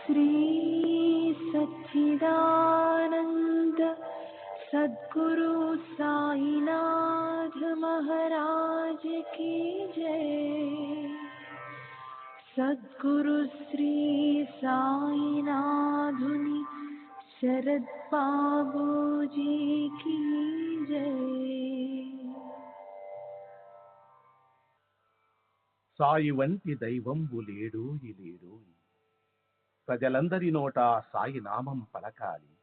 श्री सच्चिदानंद सद्गुरु साईनाथ महाराज की जय। सद्गुरु श्री साईनाथुनि शरद बाबूजी की जय। సాయి వంటి దైవంబు లేడోయి లేడోయి, ప్రజలందరి నోట సాయి నామం పలకాలి,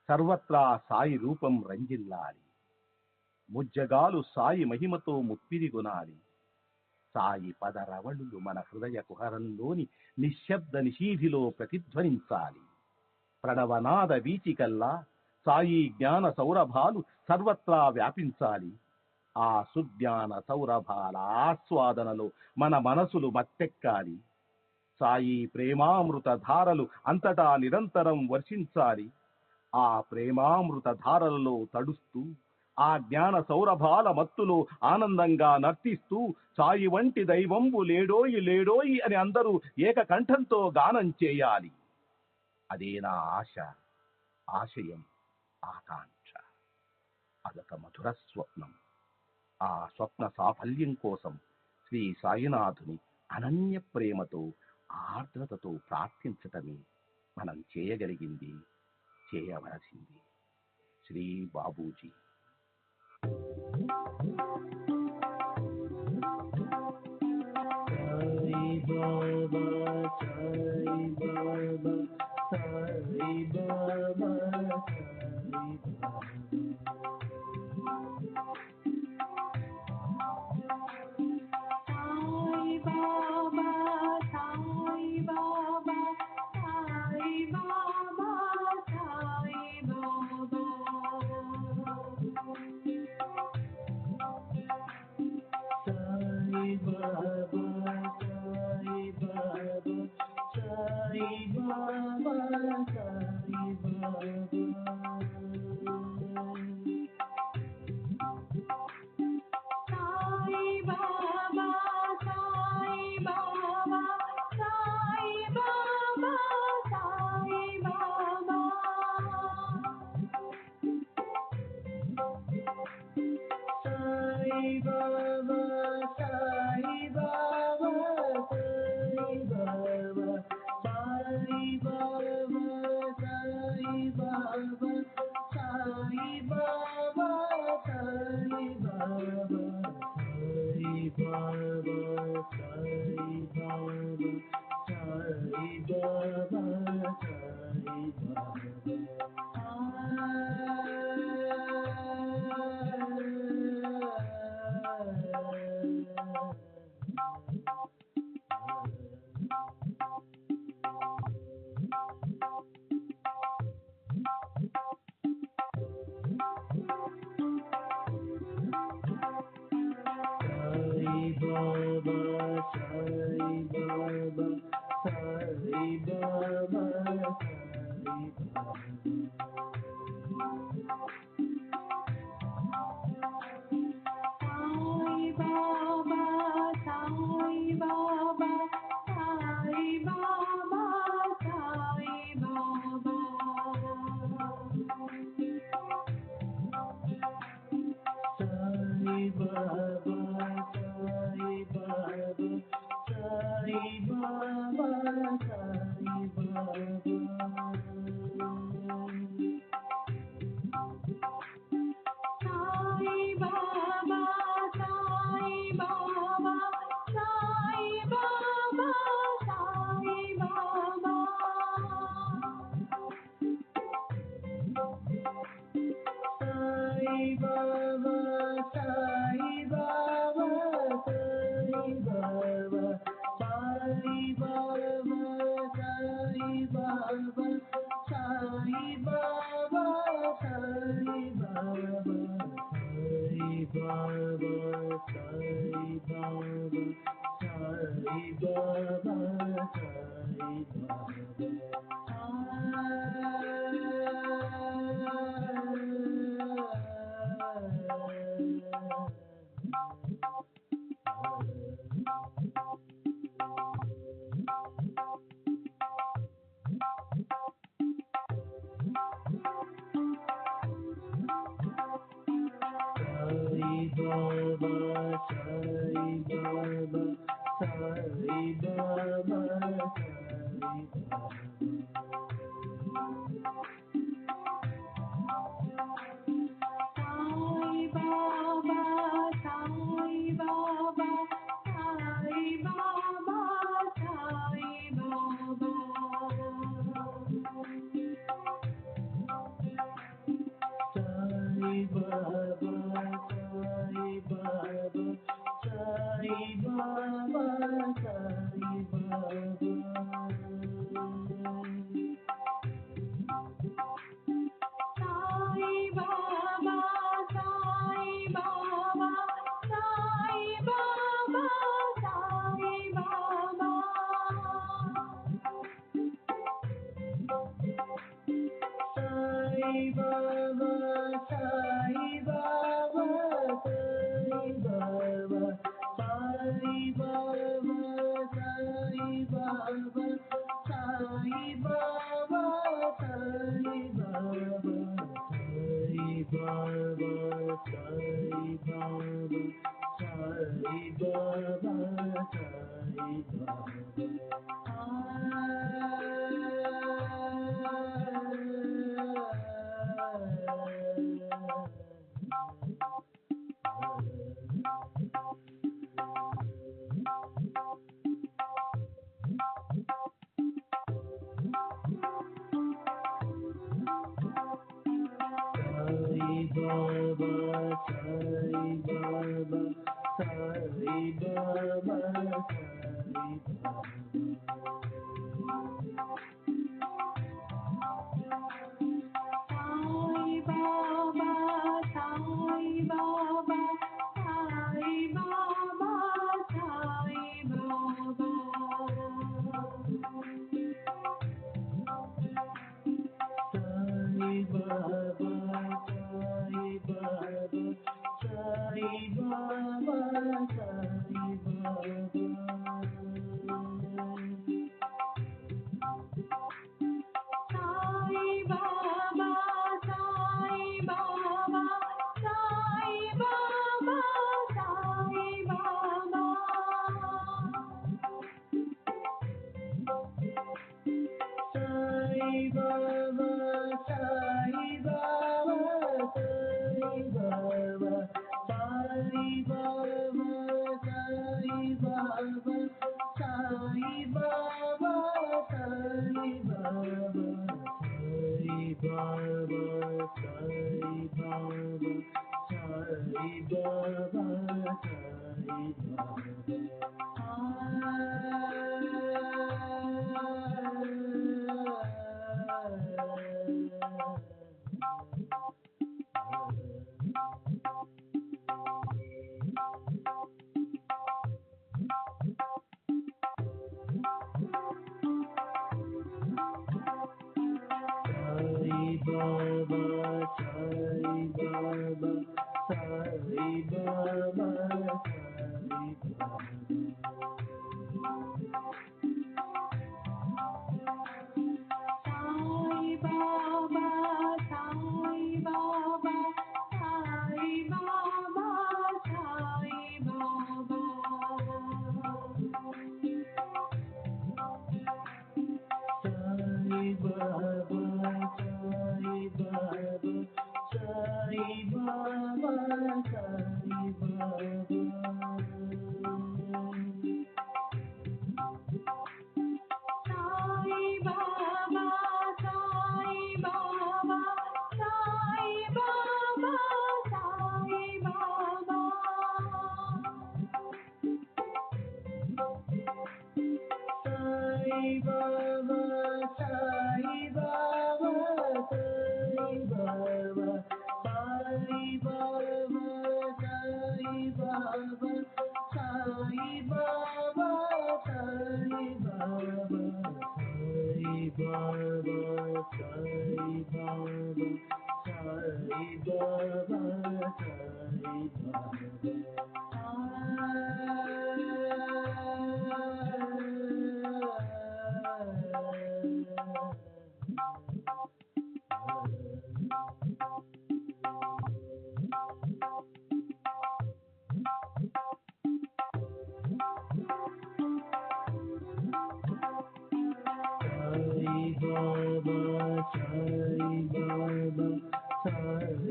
సర్వత్రా సాయి రూపం రంజిల్లాలి, ముజ్జగాలు సాయి మహిమతో ముప్పిరిగొనాలి. సాయి పదరవళులు మన హృదయ కుహరంలోని నిశ్శబ్ద నిశీధిలో ప్రతిధ్వనించాలి. ప్రణవనాద వీచికల్లా సాయి జ్ఞాన సౌరభాలు సర్వత్రా వ్యాపించాలి. ఆ సుజ్ఞాన సౌరభాల ఆస్వాదనలో మన మనసులు మత్తెక్కాలి. సాయి ప్రేమామృత ధారలు అంతటా నిరంతరం వర్షించాలి. ఆ ప్రేమామృత ధారలలో తడుస్తూ, ఆ జ్ఞాన సౌరభాల మత్తులో ఆనందంగా నర్తిస్తూ సాయి వంటి దైవంబు లేడోయి లేడోయి అని అందరూ ఏకకంఠంతో గానం చేయాలి. అదే నా ఆశ, ఆశయం, ఆకాంక్ష. అదొక మధుర స్వప్నం. ఆ స్వప్న సాఫల్యం కోసం శ్రీ సాయినాథుని అనన్య ప్రేమతో, ఆర్ద్రతతో ప్రార్థించటమే మనం చేయగలిగింది, చేయవలసింది. Shri Babuji. Sai Baba, Sai Baba, Sai Baba, Sai Baba. Baba, Sai Baba, Sai Baba, Sai Baba, Sai Baba, Sai Baba.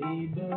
Baba,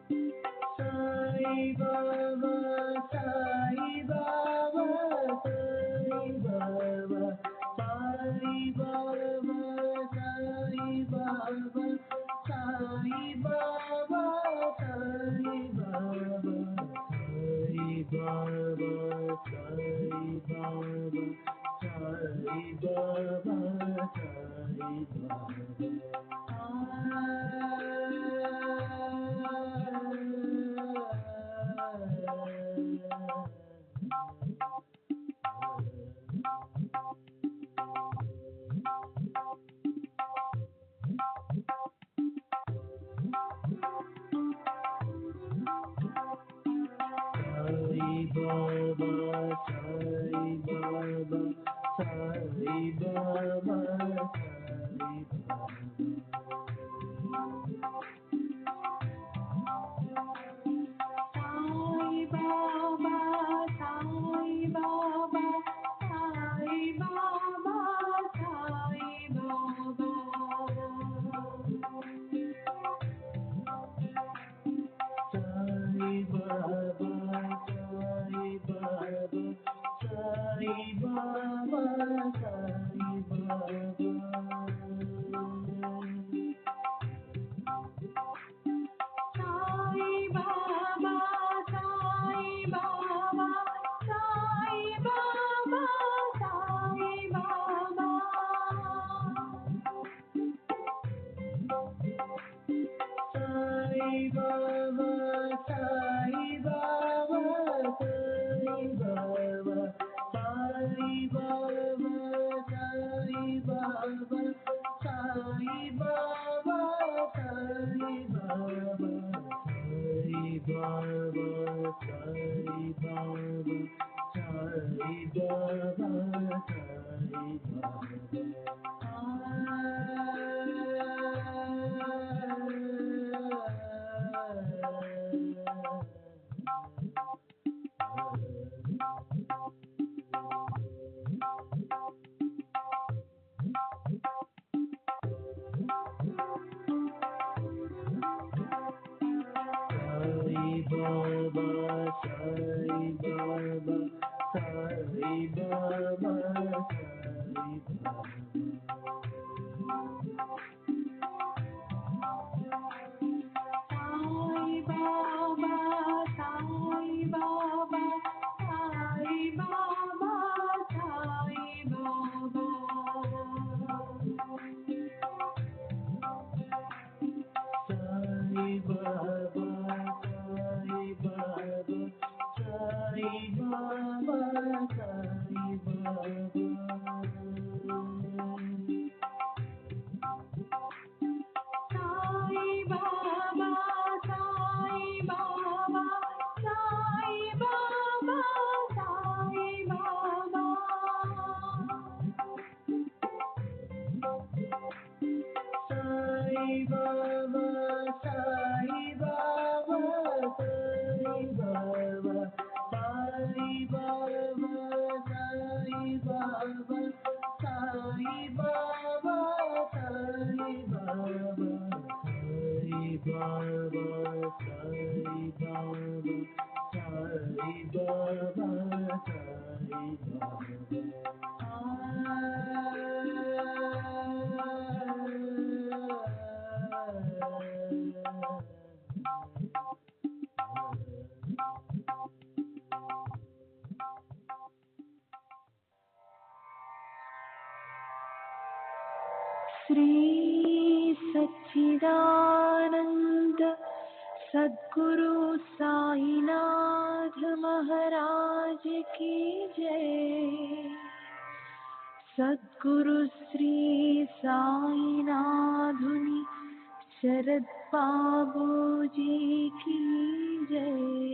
Sai Baba. Baba, Sai Baba, Sai Baba, Sai Shri सच्चिदानंद सद्गुरु साईनाथ महाराज की जय। सद्गुरु श्री साईनाथुनि शरद बाबूजी की जय।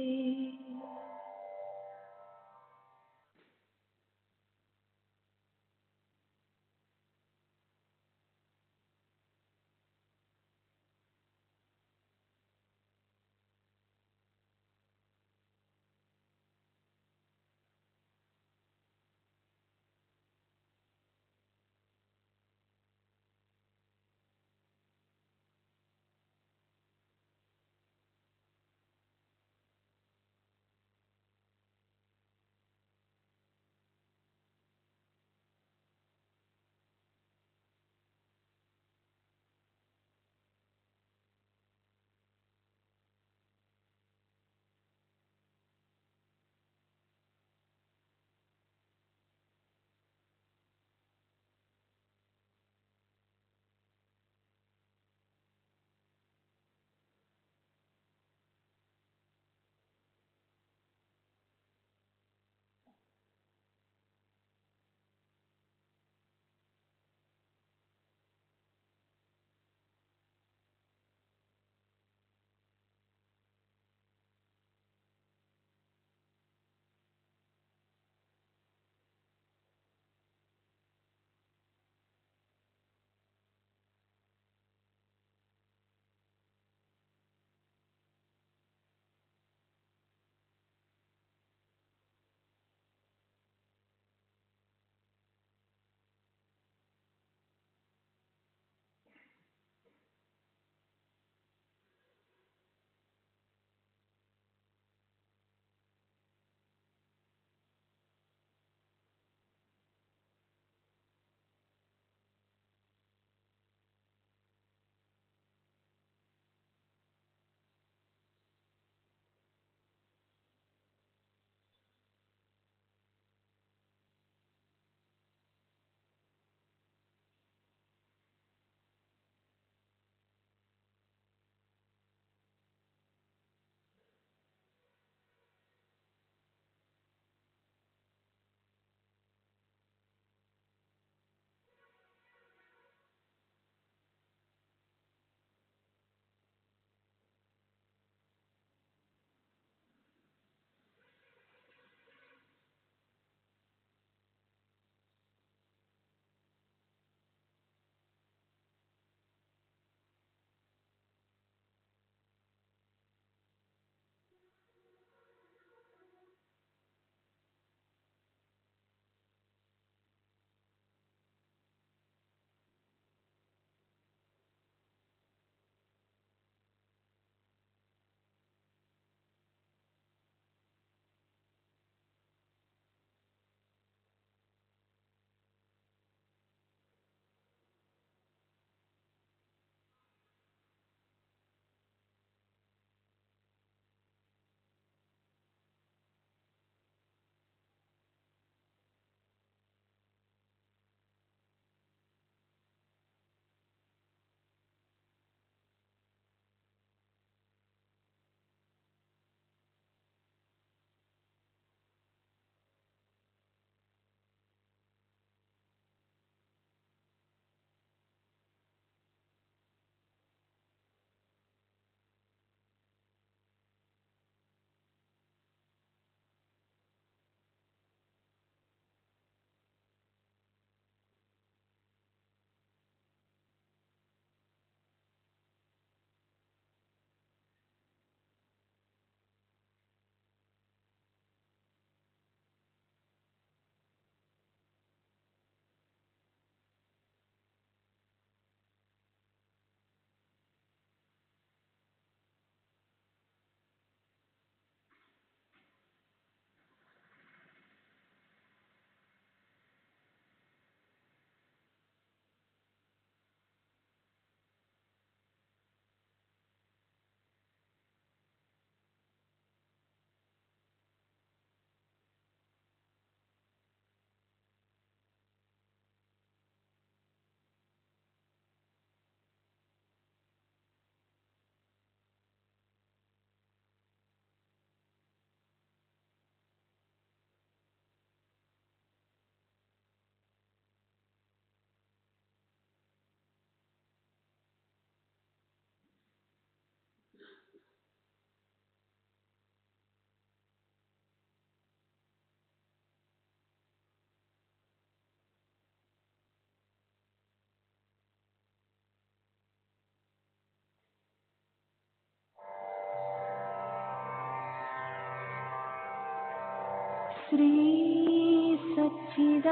श्री सच्चिदानंद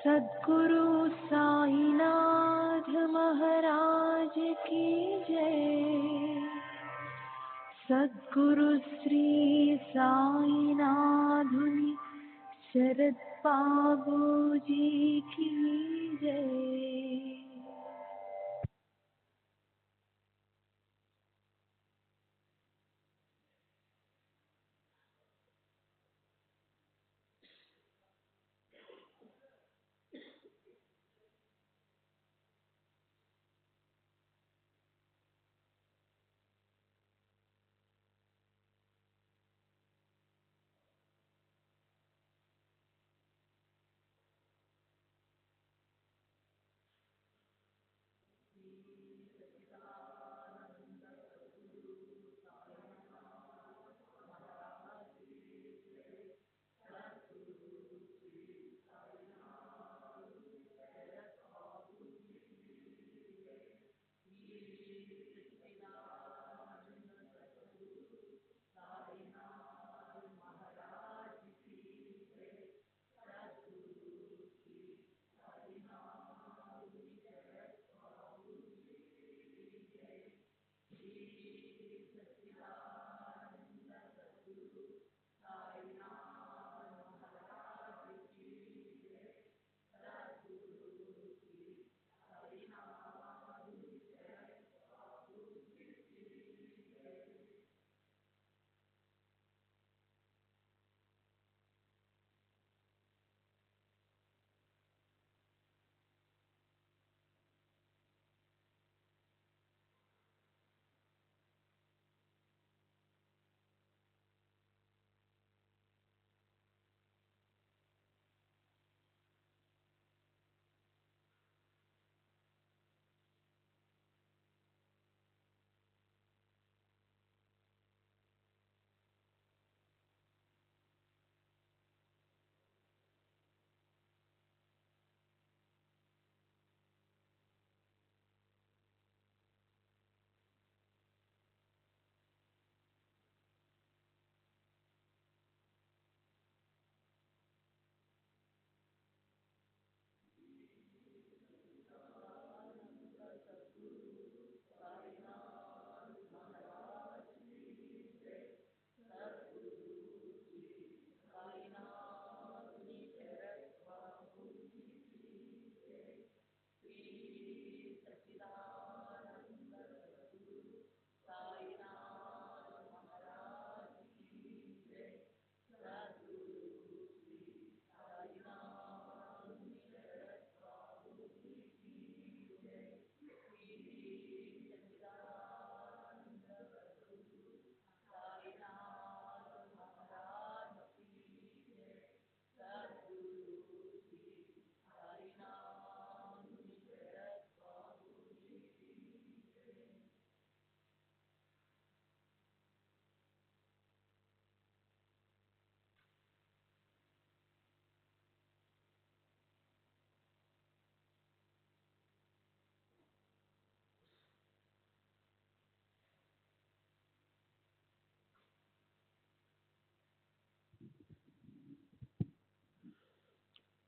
सद्गुरु साईनाथ महाराज की जय। सद्गुरु श्री साईनाथुनि शरद बाबू जी की जय।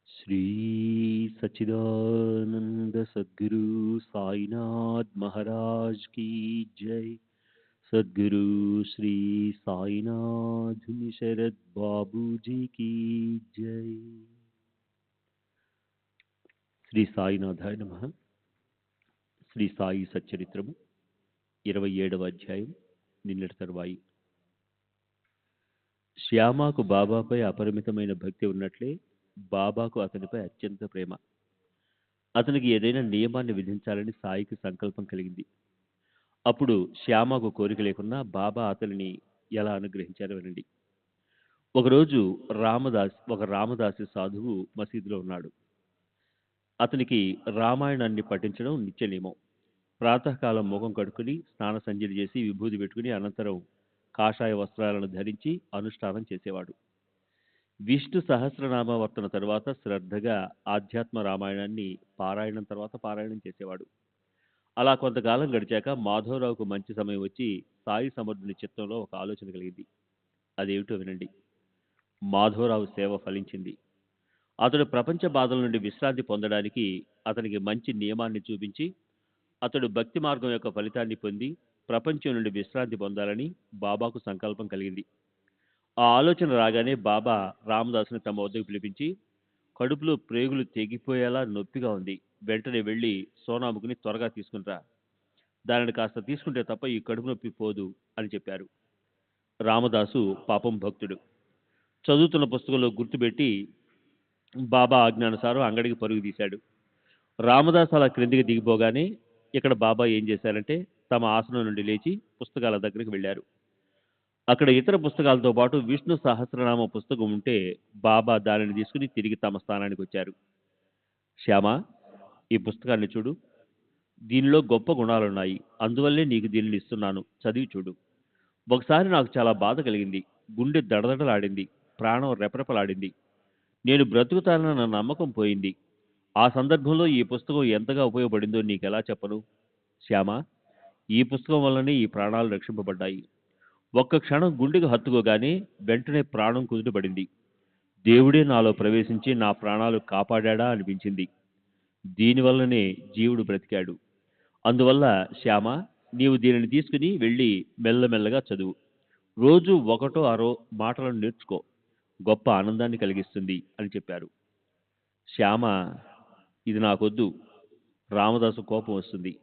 श्री सच्चिदानंद सद्गुरु साईनाथ महाराज की जय। सद्गुरु श्री साईनाथ शरद बाबू जी की जय। శ్రీ సాయినాథాయ నమః. శ్రీ సాయి సచ్చరిత్రము 27వ అధ్యాయం. నిన్నటి తరువాయి. శ్యామకు బాబాపై అపరిమితమైన భక్తి ఉన్నట్లే బాబాకు అతనిపై అత్యంత ప్రేమ. అతనికి ఏదైనా నియమాన్ని విధించాలని సాయికి సంకల్పం కలిగింది. అప్పుడు శ్యామకు కోరిక లేకున్నా బాబా అతనిని ఎలా అనుగ్రహించారో వినండి. ఒకరోజు రామదాసి సాధువు మసీదులో ఉన్నాడు. అతనికి రామాయణాన్ని పఠించడం నిత్య నియమం. ప్రాతకాలం ముఖం కడుక్కుని స్నాన సంజలి చేసి విభూది పెట్టుకుని అనంతరం కాషాయ వస్త్రాలను ధరించి అనుష్ఠానం చేసేవాడు. విష్ణు సహస్రనామావర్తన తరువాత శ్రద్ధగా ఆధ్యాత్మ రామాయణాన్ని పారాయణం చేసేవాడు. అలా కొంతకాలం గడిచాక మాధవరావుకు మంచి సమయం వచ్చి సాయి సమర్థుని చిత్తంలో ఒక ఆలోచన కలిగింది. అదేమిటో వినండి. మాధవరావు సేవ ఫలించింది. అతడు ప్రపంచ బాధల నుండి విశ్రాంతి పొందడానికి అతనికి మంచి నియమాన్ని చూపించి, అతడు భక్తి మార్గం యొక్క ఫలితాన్ని పొంది ప్రపంచం నుండి విశ్రాంతి పొందాలని బాబాకు సంకల్పం కలిగింది. ఆ ఆలోచన రాగానే బాబా రామదాసుని తమ వద్దకు పిలిపించి, కడుపులో ప్రేగులు తెగిపోయేలా నొప్పిగా ఉంది, వెంటనే వెళ్ళి సోనాముకుని త్వరగా తీసుకునిరా, దానిని కాస్త తీసుకుంటే తప్ప ఈ కడుపు నొప్పి పోదు అని చెప్పారు. రామదాసు పాపం భక్తుడు. చదువుతున్న పుస్తకంలో గుర్తుపెట్టి బాబా ఆజ్ఞానుసారం అంగడికి పరుగు తీశాడు. రామదాస్ అలా క్రిందికి దిగిపోగానే ఇక్కడ బాబా ఏం చేశారంటే తమ ఆసనం నుండి లేచి పుస్తకాల దగ్గరికి వెళ్ళారు. అక్కడ ఇతర పుస్తకాలతో పాటు విష్ణు సహస్రనామ పుస్తకం ఉంటే బాబా దానిని తీసుకుని తిరిగి తమ స్థానానికి వచ్చారు. శ్యామ, ఈ పుస్తకాన్ని చూడు, దీనిలో గొప్ప గుణాలున్నాయి, అందువల్లే నీకు దీనిని ఇస్తున్నాను, చదివి చూడు. ఒకసారి నాకు చాలా బాధ కలిగింది, గుండె దడదడలాడింది, ప్రాణం రెపరెపలాడింది, నేను బ్రతుకుతానన్న నమ్మకం పోయింది. ఆ సందర్భంలో ఈ పుస్తకం ఎంతగా ఉపయోగపడిందో నీకెలా చెప్పను? శ్యామ, ఈ పుస్తకం వల్లనే ఈ ప్రాణాలు రక్షింపబడ్డాయి. ఒక్క క్షణం గుండెకు హత్తుకోగానే వెంటనే ప్రాణం కుదుటపడింది. దేవుడే నాలో ప్రవేశించి నా ప్రాణాలు కాపాడా అనిపించింది. దీనివల్లనే జీవుడు బ్రతికాడు. అందువల్ల శ్యామ, నీవు దీనిని తీసుకుని వెళ్ళి మెల్లమెల్లగా చదువు. రోజు ఒకటో అరో మాటలను నేర్చుకో, గొప్ప ఆనందాన్ని కలిగిస్తుంది అని చెప్పారు. శ్యామ, ఇది నాకొద్దు, రామదాసు కోపం వస్తుంది,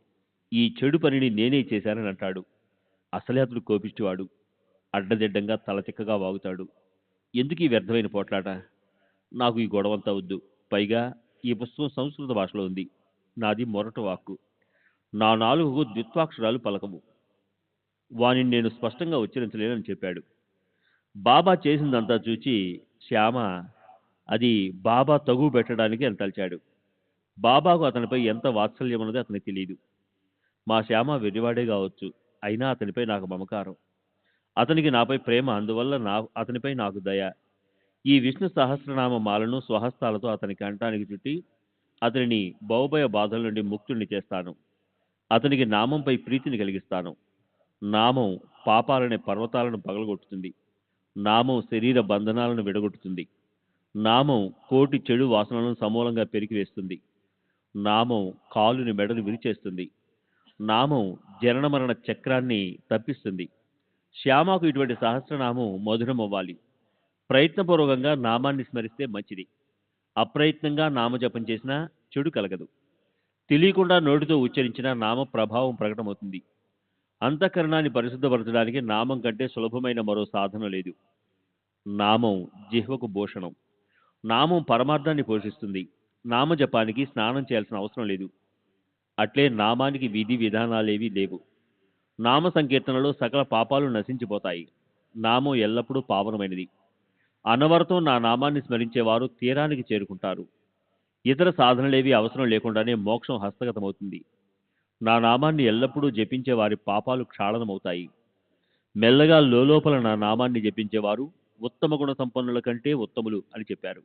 ఈ చెడు పనిని నేనే చేశానని అంటాడు. అసలే అతడు కోపిష్టివాడు, అడ్డదిడ్డంగా తలతిక్కగా వాగుతాడు. ఎందుకు ఈ వ్యర్థమైన పోట్లాట? నాకు ఈ గొడవంతా వద్దు. పైగా ఈ పుస్తకం సంస్కృత భాషలో ఉంది, నాది మొరట వాక్కు, నా నాలుగుకు ద్విత్వాక్షరాలు పలకము, వానిని నేను స్పష్టంగా ఉచ్చరించలేనని చెప్పాడు. బాబా చేసిందంతా చూచి శ్యామ అది బాబా తగువ పెట్టడానికి అని తలిచాడు. బాబాకు అతనిపై ఎంత వాత్సల్యం ఉన్నది అతనికి తెలియదు. మా శ్యామ వెర్రివాడే కావచ్చు, అయినా అతనిపై నాకు మమకారం, అతనికి నాపై ప్రేమ, అందువల్ల అతనిపై నాకు దయ. ఈ విష్ణు సహస్రనామ మాలను స్వహస్తాలతో అతని కంఠానికి చుట్టి అతనిని బహుభయ బాధల నుండి ముక్తుణ్ణి చేస్తాను. అతనికి నామంపై ప్రీతిని కలిగిస్తాను. నామం పాపాలనే పర్వతాలను పగలగొట్టుతుంది. నామం శరీర బంధనాలను విడగొట్టుతుంది. నామం కోటి చెడు వాసనలను సమూలంగా పెరికివేస్తుంది. నామం కాలుని మెడలు విరిచేస్తుంది. నామం జనన మరణ చక్రాన్ని తప్పిస్తుంది. శ్యామకు ఇటువంటి సహస్రనామం మధురమవ్వాలి. ప్రయత్నపూర్వకంగా నామాన్ని స్మరిస్తే మంచిది. అప్రయత్నంగా నామజపం చేసినా చెడు కలగదు. తెలియకుండా నోటితో ఉచ్చరించిన నామ ప్రభావం ప్రకటమవుతుంది. అంతఃకరణాన్ని పరిశుద్ధపరచడానికి నామం కంటే సులభమైన మరో సాధన లేదు. నామం జిహ్వకు భూషణం. నామం పరమార్థాన్ని పోషిస్తుంది. నామజపానికి స్నానం చేయాల్సిన అవసరం లేదు. అట్లే నామానికి విధి విధానాలేవీ లేవు. నామ సంకీర్తనలో సకల పాపాలు నశించిపోతాయి. నామం ఎల్లప్పుడూ పావనమైనది. అనవరతం నా నామాన్ని స్మరించేవారు తీరానికి చేరుకుంటారు. ఇతర సాధనలేవి అవసరం లేకుండానే మోక్షం హస్తగతమవుతుంది. నా నామాన్ని ఎల్లప్పుడూ జపించే వారి పాపాలు క్షాళనమవుతాయి. మెల్లగా లోపల నా నామాన్ని జపించేవారు ఉత్తమ గుణ సంపన్నుల కంటే ఉత్తములు అని చెప్పారు.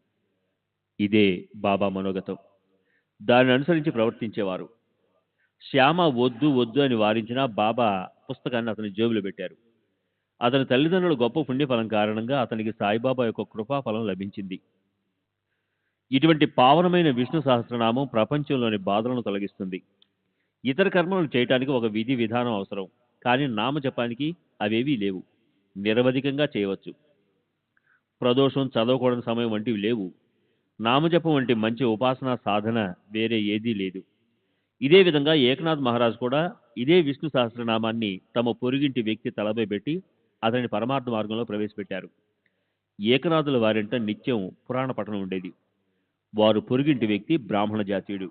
ఇదే బాబా మనోగతం. దానిని అనుసరించి ప్రవర్తించేవారు. శ్యామ వద్దు వద్దు అని వారించినా బాబా పుస్తకాన్ని అతని జేబులో పెట్టారు. అతని తల్లిదండ్రుల గొప్ప పుణ్యఫలం కారణంగా అతనికి సాయిబాబా యొక్క కృపాఫలం లభించింది. ఇటువంటి పావనమైన విష్ణు సహస్రనామం ప్రపంచంలోని బాధలను తొలగిస్తుంది. ఇతర కర్మలను చేయటానికి ఒక విధి విధానం అవసరం, కానీ నామజపానికి అవేవీ లేవు. నిరవధికంగా చేయవచ్చు. ప్రదోషం, చదవకూడని సమయం వంటివి లేవు. నామజపం వంటి మంచి ఉపాసనా సాధన వేరే ఏదీ లేదు. ఇదే విధంగా ఏకనాథ్ మహారాజ్ కూడా ఇదే విష్ణు సహస్రనామాన్ని తమ పొరుగింటి వ్యక్తి తలపై పెట్టి అతని పరమార్థ మార్గంలో ప్రవేశపెట్టారు. ఏకనాథుల వారింట నిత్యం పురాణ పఠనం ఉండేది. వారు పొరుగింటి వ్యక్తి బ్రాహ్మణ జాతీయుడు,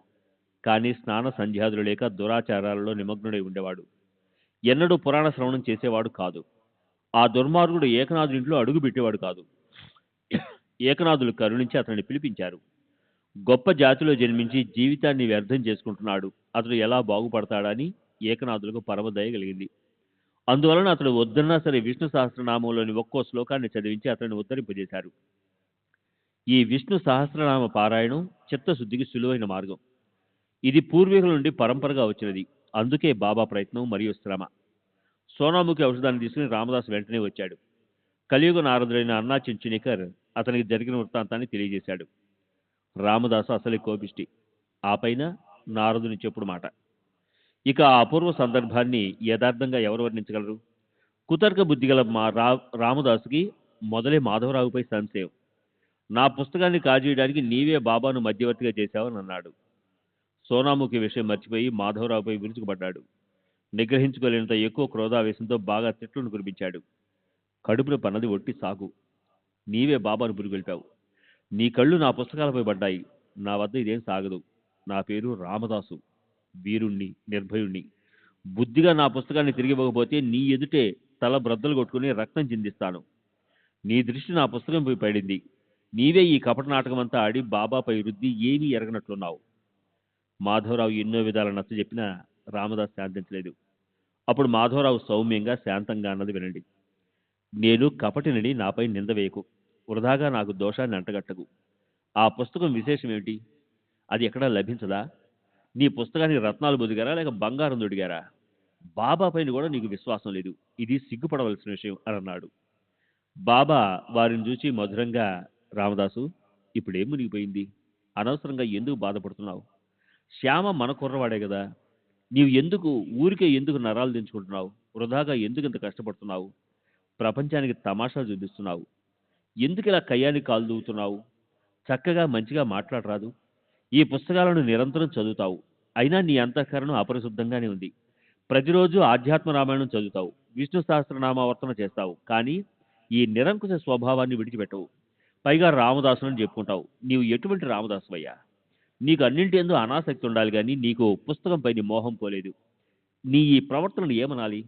కానీ స్నాన సంధ్యాదులు లేక దురాచారాలలో నిమగ్నుడై ఉండేవాడు. ఎన్నడూ పురాణ శ్రవణం చేసేవాడు కాదు. ఆ దుర్మార్గుడు ఏకనాథుడింట్లో అడుగు పెట్టేవాడు కాదు. ఏకనాథులు కరుణించి అతన్ని పిలిపించారు. గొప్ప జాతిలో జన్మించి జీవితాన్ని వ్యర్థం చేసుకుంటున్నాడు, అతడు ఎలా బాగుపడతాడని ఏకనాథులకు పరమదయ కలిగింది. అందువలన అతడు వద్దన్నా సరే విష్ణు సహస్రనామంలోని ఒక్కో శ్లోకాన్ని చదివించి అతన్ని ఉద్ధరింపజేశారు. ఈ విష్ణు సహస్రనామ పారాయణం చిత్తశుద్ధికి సులువైన మార్గం. ఇది పూర్వీకుల నుండి పరంపరగా వచ్చినది. అందుకే బాబా ప్రయత్నం మరియు శ్రమ. సోనాముఖి ఔషధాన్ని తీసుకుని రామదాస్ వెంటనే వచ్చాడు. కలియుగ నారదుడైన అన్నా చెంచునికర్ అతనికి జరిగిన వృత్తాంతాన్ని తెలియజేశాడు. రామదాసు అసలే కోపిష్టి, ఆ పైన నారదుని చెప్పుడు మాట. ఇక ఆ అపూర్వ సందర్భాన్ని యథార్థంగా ఎవరు వర్ణించగలరు? కుతర్క బుద్ధిగల రామదాసుకి మొదలే మాధవరావుపై సంశయం. నా పుస్తకాన్ని కాజేయడానికి నీవే బాబాను మధ్యవర్తిగా చేశావని అన్నాడు. సోనాముఖి విషయం మర్చిపోయి మాధవరావుపై విరుచుకుపడ్డాడు. నిగ్రహించుకోలేనంత ఎక్కువ క్రోధావేశంతో బాగా తిట్లను కురిపించాడు. కడుపున పన్నది ఒట్టి సాగు. నీవే బాబాను పురిగొల్పావు. నీ కళ్ళు నా పుస్తకాలపై పడ్డాయి. నా వద్ద ఇదేం సాగదు. నా పేరు రామదాసు, వీరుణ్ణి, నిర్భయుణ్ణి. బుద్ధిగా నా పుస్తకాన్ని తిరిగివ్వకపోతే నీ ఎదుటే తల బ్రద్దలు కొట్టుకుని రక్తం చిందిస్తాను. నీ దృష్టి నా పుస్తకంపై పడింది. నీవే ఈ కపట నాటకమంతా ఆడి బాబాపై రుద్ది ఏమీ ఎరగనట్లున్నావు. మాధవరావు ఎన్నో విధాల నచ్చజెప్పినా రామదాస్ శాంతించలేదు. అప్పుడు మాధవరావు సౌమ్యంగా, శాంతంగా అన్నది వినండి. నేను కపటినని నాపై నింద వేయకు. వృధాగా నాకు దోషాన్ని అంటగట్టకు. ఆ పుస్తకం విశేషం ఏమిటి? అది ఎక్కడా లభించదా? నీ పుస్తకానికి రత్నాలు బొదిగారా లేక బంగారం దొడిగారా? బాబా పైన కూడా నీకు విశ్వాసం లేదు. ఇది సిగ్గుపడవలసిన విషయం అని అన్నాడు. బాబా వారిని చూచి మధురంగా, రామదాసు, ఇప్పుడేం మునిగిపోయింది? అనవసరంగా ఎందుకు బాధపడుతున్నావు? శ్యామ మన కుర్రవాడే కదా. నీవు ఊరికే ఎందుకు నరాలు దించుకుంటున్నావు? వృధాగా ఎందుకు ఇంత కష్టపడుతున్నావు? ప్రపంచానికి తమాషా చూపిస్తున్నావు. ఎందుకు ఇలా కయ్యానికి కాలు దూవుతున్నావు? చక్కగా మంచిగా మాట్లాడరాదు? ఈ పుస్తకాలను నిరంతరం చదువుతావు. అయినా నీ అంతఃకరణం అపరిశుద్ధంగానే ఉంది. ప్రతిరోజు ఆధ్యాత్మ రామాయణం చదువుతావు, విష్ణు సహస్రనామావర్తన చేస్తావు. కానీ ఈ నిరంకుశ స్వభావాన్ని విడిచిపెట్టవు. పైగా రామదాసుని చెప్పుకుంటావు. నీవు ఎటువంటి రామదాసువయ్యా? నీకు అన్నింటి యందు అనాసక్తి ఉండాలి కానీ నీకు పుస్తకంపై నీ మోహం పోలేదు. నీ ఈ ప్రవర్తనను ఏమనాలి?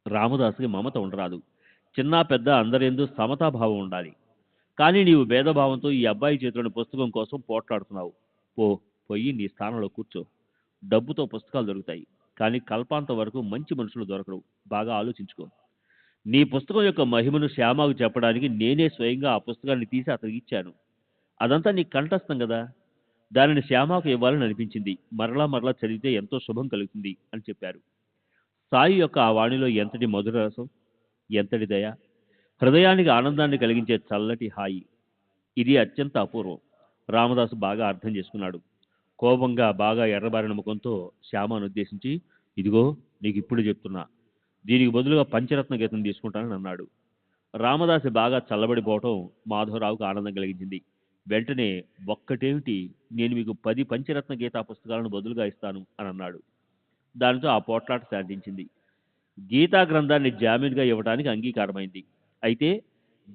రామదాసుకి మమత ఉండరాదు. చిన్న పెద్ద అందరెందు సమతాభావం ఉండాలి. కానీ నీవు భేదభావంతో ఈ అబ్బాయి చేతిలోని పుస్తకం కోసం పోట్లాడుతున్నావు. పోయి నీ స్థానంలో కూర్చో. డబ్బుతో పుస్తకాలు దొరుకుతాయి, కానీ కల్పాంతం వరకు మంచి మనుషులు దొరకరు. బాగా ఆలోచించుకో. నీ పుస్తకం యొక్క మహిమను శ్యామకు చెప్పడానికి నేనే స్వయంగా ఆ పుస్తకాన్ని తీసి అతనికి ఇచ్చాను. అదంతా నీకు కంఠస్థం కదా. దానిని శ్యామకు ఇవ్వాలని అనిపించింది. మరలా చదివితే ఎంతో శుభం కలుగుతుంది అని చెప్పారు. సాయి యొక్క ఆ వాణిలో ఎంతటి మధుర రసం, ఎంతటి దయ, హృదయానికి ఆనందాన్ని కలిగించే చల్లటి హాయి. ఇది అత్యంత అపూర్వం. రామదాసు బాగా అర్థం చేసుకున్నాడు. కోపంగా బాగా ఎర్రబారిన ముఖంతో శ్యామను ఉద్దేశించి, ఇదిగో నీకు ఇప్పుడు చెప్తున్నా, దీనికి బదులుగా పంచరత్న గీతం తీసుకుంటానని అన్నాడు. రామదాసి బాగా చల్లబడిపోవటం మాధవరావుకు ఆనందం కలిగించింది. వెంటనే, ఒక్కటేమిటి, నేను మీకు 10 పంచరత్న గీతా పుస్తకాలను బదులుగా ఇస్తాను అని అన్నాడు. దానితో ఆ పోట్లాట శాంతించింది. గీతా గ్రంథాన్ని జామీన్గా ఇవ్వడానికి అంగీకారమైంది. అయితే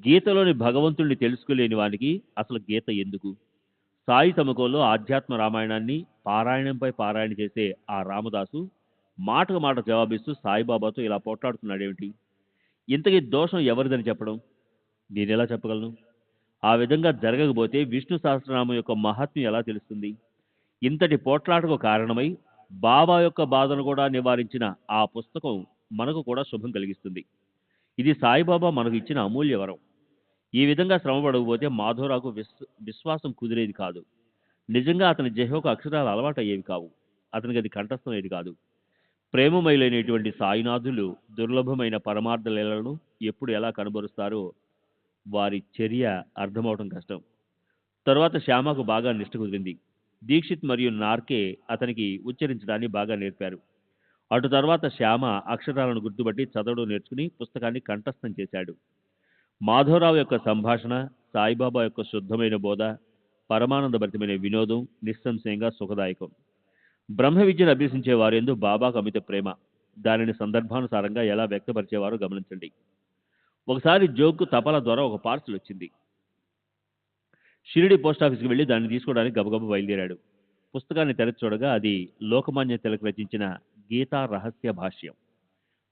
గీతలోని భగవంతుణ్ణి తెలుసుకోలేని వానికి అసలు గీత ఎందుకు? సాయి తమకోలో ఆధ్యాత్మ రామాయణాన్ని పారాయణంపై పారాయణ చేసే ఆ రామదాసు మాటకు మాట జవాబిస్తూ సాయిబాబాతో ఇలా పోట్లాడుతున్నాడేమిటి? ఇంతకీ దోషం ఎవరిదని చెప్పడం నేనెలా చెప్పగలను? ఆ విధంగా జరగకపోతే విష్ణు సహస్రనామం యొక్క మహాత్మ్యం ఎలా తెలుస్తుంది? ఇంతటి పోట్లాటకు కారణమై బాబా యొక్క బాధను కూడా నివారించిన ఆ పుస్తకం మనకు కూడా శుభం కలిగిస్తుంది. ఇది సాయిబాబా మనకు ఇచ్చిన అమూల్య వరం. ఈ విధంగా శ్రమపడకపోతే మాధవరావుకు విశ్వాసం కుదిరేది కాదు. నిజంగా అతని జహోకు అక్షరాలు అలవాటు అయ్యేవి కావు. అతనికి అది కంఠస్థమయ్యేది కాదు. ప్రేమమయులైనటువంటి సాయినాథులు దుర్లభమైన పరమార్థ లీలలను ఎప్పుడు ఎలా కనబరుస్తారో వారి చర్య అర్థమవటం కష్టం. తరువాత శ్యామకు బాగా నిష్ట కుదిరింది. దీక్షిత్ మరియు నార్కే అతనికి ఉచ్చరించడాన్ని బాగా నేర్పారు. అటు తర్వాత శ్యామ అక్షరాలను గుర్తుపట్టి చదవడం నేర్చుకుని పుస్తకాన్ని కంఠస్థం చేశాడు. మాధవరావు యొక్క సంభాషణ, సాయిబాబా యొక్క శుద్ధమైన బోధ, పరమానందభరితమైన వినోదం నిస్సంశయంగా సుఖదాయకం. బ్రహ్మ విద్యను అభ్యసించే వారెందు బాబాకు అమిత ప్రేమ. దానిని సందర్భానుసారంగా ఎలా వ్యక్తపరిచేవారో గమనించండి. ఒకసారి జోగ్కు తపాలా ద్వారా ఒక పార్సల్ వచ్చింది. షిరిడి పోస్టాఫీస్కి వెళ్ళి దాన్ని తీసుకోవడానికి గబగబ బయలుదేరాడు. పుస్తకాన్ని తెరచి చూడగా అది లోకమాన్య తిలక్ రచించిన గీతా రహస్య భాష్యం.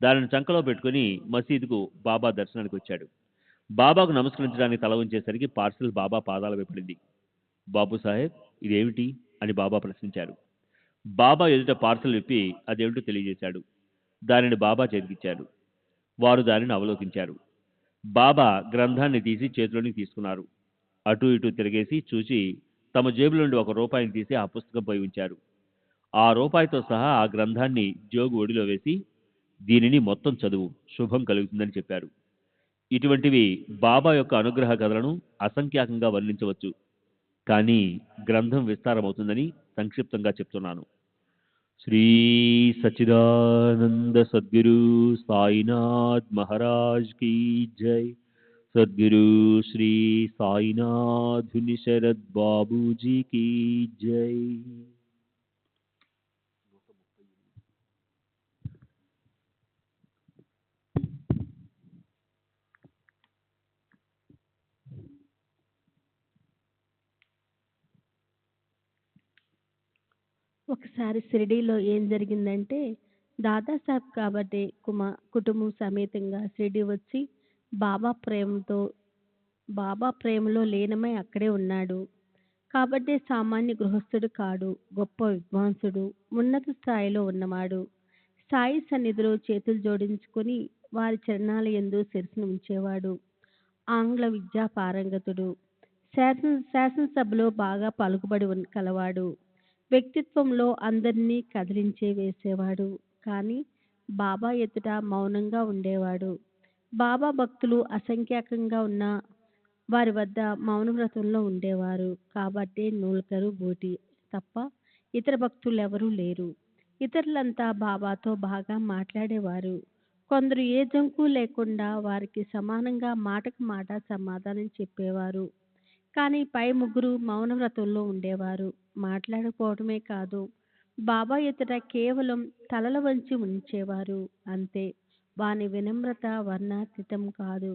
దానిని చంకలో పెట్టుకుని మసీదుకు బాబా దర్శనానికి వచ్చాడు. బాబాకు నమస్కరించడానికి తల ఉంచేసరికి పార్సిల్ బాబా పాదాలపై పడింది. బాబు సాహెబ్, ఇదేమిటి అని బాబా ప్రశ్నించారు. బాబా ఎదుట పార్సిల్ విప్పి అదేమిటో తెలియజేశాడు. దానిని బాబా చేతికిచ్చారు. వారు దానిని అవలోకించారు. బాబా గ్రంథాన్ని తీసి చేతిలోనికి తీసుకున్నారు. అటు ఇటు తిరిగేసి చూసి తమ జేబులో నుండి ₹1 తీసి ఆ పుస్తకంపై ఉంచారు. ఆ రూపాయితో సహా ఆ గ్రంథాన్ని జోగు ఒడిలో వేసి, దీనిని మొత్తం చదువు, శుభం కలుగుతుందని చెప్పారు. ఇటువంటివి బాబా యొక్క అనుగ్రహ కథలను అసంఖ్యాకంగా వర్ణించవచ్చు. కానీ గ్రంథం విస్తారమవుతుందని సంక్షిప్తంగా చెప్తున్నాను. శ్రీ సచ్చిదానంద సద్గురు సాయినాథ్ మహారాజ్ కీ జై. సద్గురు శ్రీ సాయినాథుని శరద్ బాబూజీ కీ జై. ఒకసారి షిరిడీలో ఏం జరిగిందంటే, దాదాసాహెబ్ కాబట్టి కుటుంబం సమేతంగా షిరిడీ వచ్చి బాబా ప్రేమతో బాబా ప్రేమలో లీనమై అక్కడే ఉన్నాడు. కాబట్టి సామాన్య గృహస్థుడు కాడు, గొప్ప విద్వాంసుడు, ఉన్నత స్థాయిలో ఉన్నవాడు. సాయి సన్నిధిలో చేతులు జోడించుకొని వారి చరణాల యందు శిరస్సును ఉంచేవాడు. ఆంగ్ల విద్యా పారంగతుడు. శాసనసభలో బాగా పలుకుబడి కలవాడు. వ్యక్తిత్వంలో అందరినీ కదిలించే వేసేవాడు. కానీ బాబా ఎదుట మౌనంగా ఉండేవాడు. బాబా భక్తులు అసంఖ్యాకంగా ఉన్న వారి వద్ద మౌనవ్రతంలో ఉండేవారు. కాబట్టి నూల్కరు బూటి తప్ప ఇతర భక్తులెవరూ లేరు. ఇతరులంతా బాబాతో బాగా మాట్లాడేవారు. కొందరు ఏ జంకు లేకుండా వారికి సమానంగా మాటకు మాట సమాధానం చెప్పేవారు. కానీ పై ముగ్గురు మౌనవ్రతంలో ఉండేవారు. మాట్లాడకపోవడమే కాదు, బాబా ఎదుట కేవలం తలల వంచి ఉంచేవారు. అంతే. వాని వినమ్రత వర్ణాతీతం కాదు.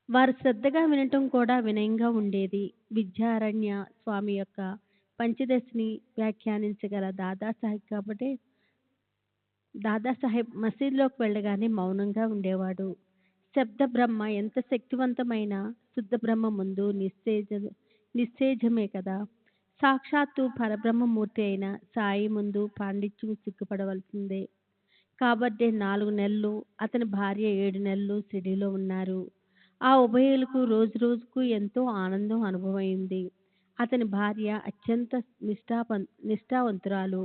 వారు శ్రద్ధగా వినటం కూడా వినయంగా ఉండేది. విద్యారణ్య స్వామి యొక్క పంచదశిని వ్యాఖ్యానించగల దాదాసాహెబ్ మసీదులోకి వెళ్ళగానే మౌనంగా ఉండేవాడు. శబ్ద బ్రహ్మ ఎంత శక్తివంతమైన శుద్ధ బ్రహ్మ ముందు నిశ్చేజమే కదా. సాక్షాత్తు పరబ్రహ్మమూర్తి అయిన సాయి ముందు పాండిత్యం సిగ్గుపడవలసిందే. కాబట్టి 4 నెలలు, అతని భార్య 7 నెలలు షిరిడీలో ఉన్నారు. ఆ ఉభయులకు రోజు రోజుకు ఎంతో ఆనందం అనుభవమైంది. అతని భార్య అత్యంత నిష్ఠావంతురాలు.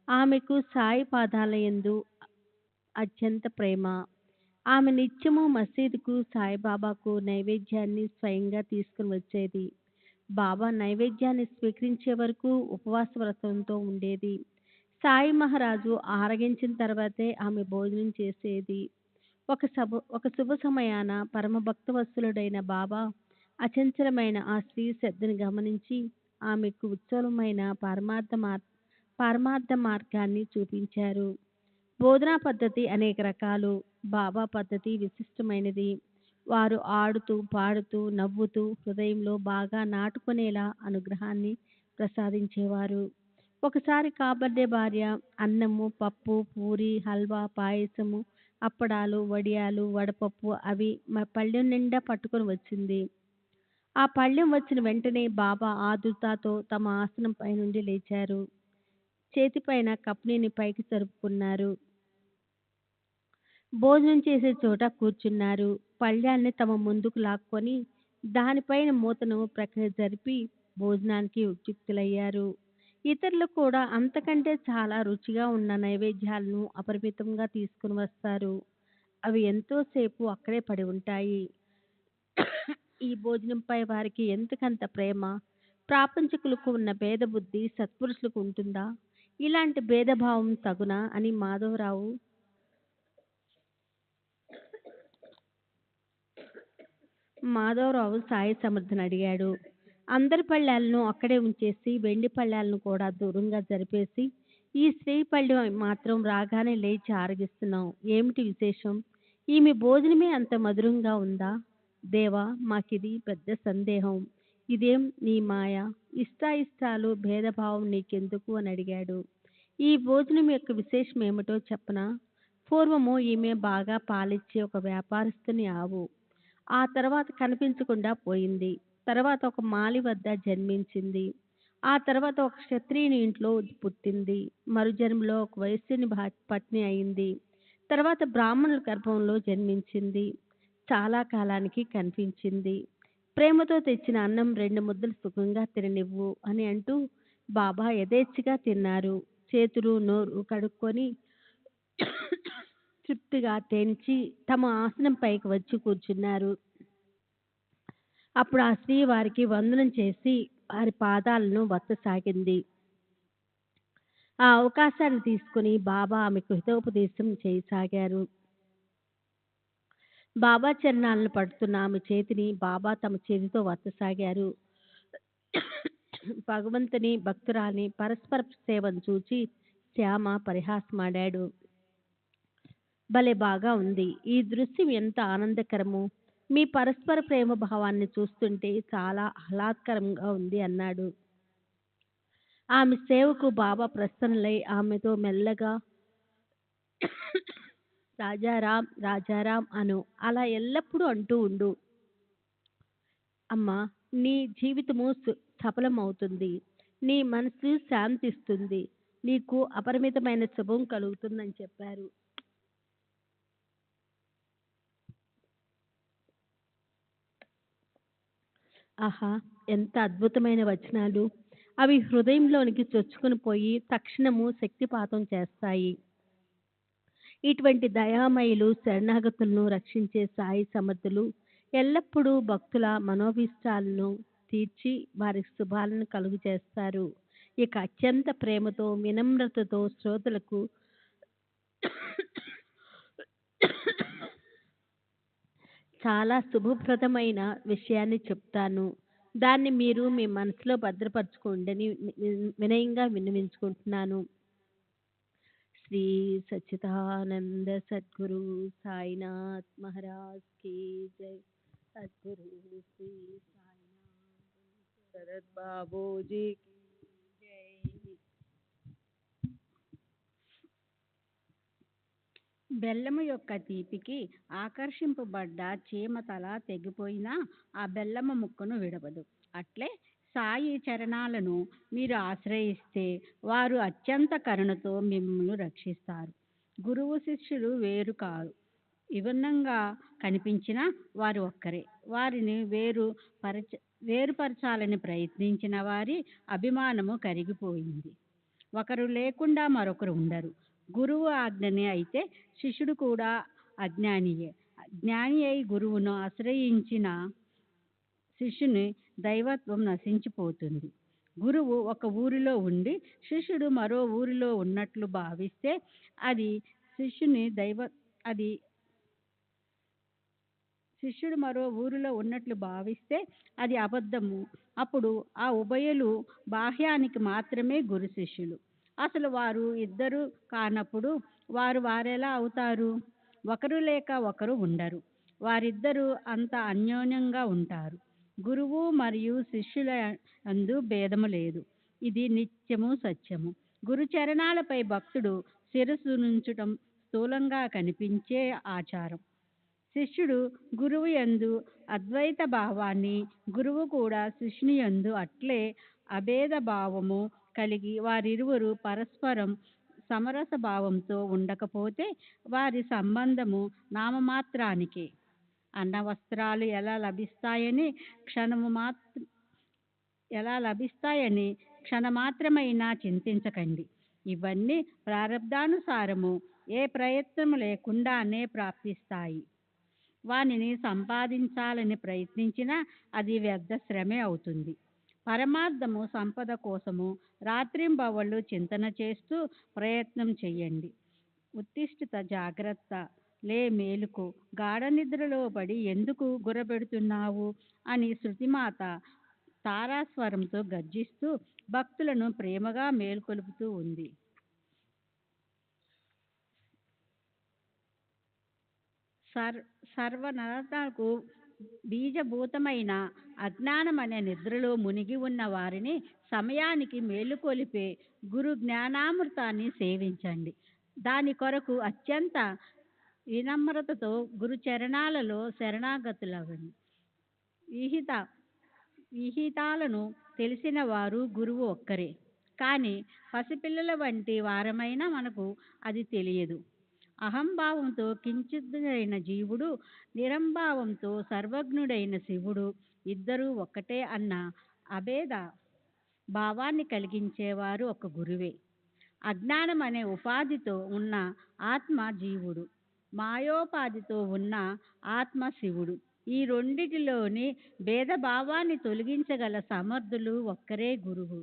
ఆమెకు సాయి పాదాలయందు అత్యంత ప్రేమ. ఆమె నిత్యము మసీదుకు సాయిబాబాకు నైవేద్యాన్ని స్వయంగా తీసుకుని వచ్చేది. బాబా నైవేద్యాన్ని స్వీకరించే వరకు ఉపవాస వ్రతంతో ఉండేది. సాయి మహారాజు ఆరగించిన తర్వాతే ఆమె భోజనం చేసేది. ఒక శుభ సమయాన పరమభక్తవత్సలుడైన బాబా అచంచలమైన ఆ స్త్రీ శ్రద్ధను గమనించి ఆమెకు ఉజ్వలమైన పారమార్థ మార్గాన్ని చూపించారు. బోధనా పద్ధతి అనేక రకాలు. బాబా పద్ధతి విశిష్టమైనది. వారు ఆడుతూ పాడుతూ నవ్వుతూ హృదయంలో బాగా నాటుకునేలా అనుగ్రహాన్ని ప్రసాదించేవారు. ఒకసారి కాబర్డే భార్య అన్నము, పప్పు, పూరి, హల్వా, పాయసము, అప్పడాలు, వడియాలు, వడపప్పు అవి పళ్ళెం నిండా పట్టుకొని వచ్చింది. ఆ పళ్ళెం వచ్చిన వెంటనే బాబా ఆదుర్దాతో తమ ఆసనంపై నుండి లేచారు. చేతిపైన కప్నీని పైకి జరుపుకున్నారు. భోజనం చేసే చోట కూర్చున్నారు. పళ్ళాన్ని తమ ముందుకు లాక్కొని దానిపైన మూతను ప్రక్కన జరిపి భోజనానికి ఉద్యుక్తులయ్యారు. ఇతరులు కూడా అంతకంటే చాలా రుచిగా ఉన్న నైవేద్యాలను అపరిమితంగా తీసుకుని వస్తారు. అవి ఎంతోసేపు అక్కడే పడి ఉంటాయి. ఈ భోజనంపై వారికి ఎంతకంత ప్రేమ. ప్రాపంచికులకు ఉన్న భేద బుద్ధి సత్పురుషులకు ఉంటుందా? ఇలాంటి భేదభావం తగునా అని మాధవరావు సాయి సమర్థను అడిగాడు. అందరి పళ్ళాలను అక్కడే ఉంచేసి వెండి పళ్ళాలను కూడా దూరంగా జరిపేసి ఈ స్త్రీ పళ్ళెం మాత్రం రాగానే లేచి ఆరగిస్తున్నాం. ఏమిటి విశేషం? ఈమె భోజనమే అంత మధురంగా ఉందా? దేవా, మాకిది పెద్ద సందేహం. ఇదేం నీ మాయ? ఇష్టాయిష్టాలు భేదభావం నీకెందుకు అని అడిగాడు. ఈ భోజనం యొక్క విశేషం ఏమిటో చెప్పనా? పూర్వము ఈమె బాగా పాలిచ్చే ఒక వ్యాపారస్తుని ఆవు. ఆ తర్వాత కనిపించకుండా పోయింది. తర్వాత ఒక మాలి వద్ద జన్మించింది. ఆ తర్వాత ఒక క్షత్రియుని ఇంట్లో పుట్టింది. మరుజన్మలో ఒక వైశ్యుని పత్ని అయింది. తర్వాత బ్రాహ్మణుల గర్భంలో జన్మించింది. చాలా కాలానికి కనిపించింది. ప్రేమతో తెచ్చిన అన్నం 2 ముద్దలు సుఖంగా తిననివ్వు అని అంటూ బాబా యథేచ్ఛగా తిన్నారు. చేతులు నోరు కడుక్కొని తృప్తిగా తెంచి తమ ఆసనం పైకి వచ్చి కూర్చున్నారు. అప్పుడు ఆ స్త్రీ వారికి వందనం చేసి వారి పాదాలను వత్తసాగింది. ఆ అవకాశాన్ని తీసుకుని బాబా ఆమెకు హితోపదేశం చేయసాగారు. బాబా చరణాలను పడుతున్న ఆమె చేతిని బాబా తమ చేతితో వత్తసాగారు. భగవంతుని భక్తురాని పరస్పర సేవను చూచి శ్యామ పరిహాసమాడాడు. భలే బాగా ఉంది. ఈ దృశ్యం ఎంత ఆనందకరము. మీ పరస్పర ప్రేమ భావాన్ని చూస్తుంటే చాలా ఆహ్లాదకరంగా ఉంది అన్నాడు. ఆమె సేవకు బాబా ప్రసన్నులై ఆమెతో మెల్లగా రాజారాం రాజారాం అను, అలా ఎల్లప్పుడూ అంటూ ఉండు. అమ్మా, నీ జీవితము సఫలమవుతుంది. నీ మనసు శాంతిస్తుంది. నీకు అపరిమితమైన శుభం కలుగుతుందని చెప్పారు. ఆహా, ఎంత అద్భుతమైన వచనాలు. అవి హృదయంలోనికి చొచ్చుకుని పోయి తక్షణము శక్తిపాతం చేస్తాయి. ఇటువంటి దయామయులు శరణాగతులను రక్షించే సాయి సమర్థులు ఎల్లప్పుడూ భక్తుల మనోభీష్టాలను తీర్చి వారికి శుభాలను కలుగు చేస్తారు. ఇక అత్యంత ప్రేమతో వినమ్రతతో శ్రోతలకు చాలా శుభప్రదమైన విషయాన్ని చెప్తాను. దాన్ని మీరు మీ మనసులో భద్రపరచుకోండి వినయంగా విన్నవించుకుంటున్నాను. శ్రీ సచ్చిదానంద సద్గురు సాయినాథ్ మహారాజ్ की जय. सद्गुरु श्री साईनाथ शरद बाबूजी की जय. బెల్లము యొక్క తీపికి ఆకర్షింపబడ్డ చీమ తల తెగిపోయినా ఆ బెల్లము ముక్కను విడవదు. అట్లే సాయి చరణాలను మీరు ఆశ్రయిస్తే వారు అత్యంత కరుణతో మిమ్మల్ని రక్షిస్తారు. గురువు శిష్యులు వేరు కారు. విభిన్నంగా కనిపించినా వారు ఒక్కరే. వారిని వేరుపరచాలని ప్రయత్నించిన వారి అభిమానము కరిగిపోయింది. ఒకరు లేకుండా మరొకరు ఉండరు. గురువు ఆజ్ఞని అయితే శిష్యుడు కూడా అజ్ఞానియే. జ్ఞాని అయి గురువును ఆశ్రయించిన శిష్యుని దైవత్వం నశించిపోతుంది. గురువు ఒక ఊరిలో ఉండి శిష్యుడు మరో ఊరిలో ఉన్నట్లు భావిస్తే అది శిష్యుడు మరో ఊరిలో ఉన్నట్లు భావిస్తే అది అబద్ధము. అప్పుడు ఆ ఉభయులు బాహ్యానికి మాత్రమే గురు శిష్యులు. అసలు వారు ఇద్దరు కానప్పుడు వారెలా అవుతారు? ఒకరు లేక ఒకరు ఉండరు. వారిద్దరూ అంత అన్యోన్యంగా ఉంటారు. గురువు మరియు శిష్యుల అందు భేదము లేదు. ఇది నిత్యము సత్యము. గురు చరణాలపై భక్తుడు శిరస్సు నుంచటం స్థూలంగా కనిపించే ఆచారం. శిష్యుడు గురువు యందు అద్వైత భావాన్ని, గురువు కూడా శిష్యుని యందు అట్లే అభేద భావము కలిగి వారిరువురు పరస్పరం సమరస భావంతో ఉండకపోతే వారి సంబంధము నామమాత్రానికే. అన్న వస్త్రాలు ఎలా లభిస్తాయని క్షణమాత్రమైనా చింతించకండి. ఇవన్నీ ప్రారబ్ధానుసారము ఏ ప్రయత్నము లేకుండానే ప్రాప్తిస్తాయి. వానిని సంపాదించాలని ప్రయత్నించినా అది వ్యర్థ శ్రమే అవుతుంది. పరమార్థము సంపద కోసము రాత్రింబవళ్ళు చింతన చేస్తూ ప్రయత్నం చెయ్యండి. ఉత్తిష్ఠిత జాగ్రత్త, లే మేలుకు, గాఢ నిద్రలో పడి ఎందుకు గుర్రపెడుతున్నావు అని శృతిమాత తారాస్వరంతో గర్జిస్తూ భక్తులను ప్రేమగా మేల్కొలుపుతూ ఉంది. సర్వనరతకు బీజభూతమైన అజ్ఞానమనే నిద్రలో మునిగి ఉన్న వారిని సమయానికి మేలుకొలిపే గురు జ్ఞానామృతాన్ని సేవించండి. దాని కొరకు అత్యంత వినమ్రతతో గురు చరణాలలో శరణాగతులవ్వండి. విహితాలను తెలిసిన వారు గురువు ఒక్కరే. కానీ పసిపిల్లల వంటి వారమైనా మనకు అది తెలియదు. అహంభావంతో కించిదుడైన జీవుడు, నిరంభావంతో సర్వజ్ఞుడైన శివుడు ఇద్దరూ ఒక్కటే అన్న అభేద భావాన్ని కలిగించేవారు ఒక గురువే. అజ్ఞానం అనే ఉపాధితో ఉన్న ఆత్మ జీవుడు. మాయోపాధితో ఉన్న ఆత్మ శివుడు. ఈ రెండిటిలోని భేదభావాన్ని తొలగించగల సమర్థులు ఒక్కరే గురువు.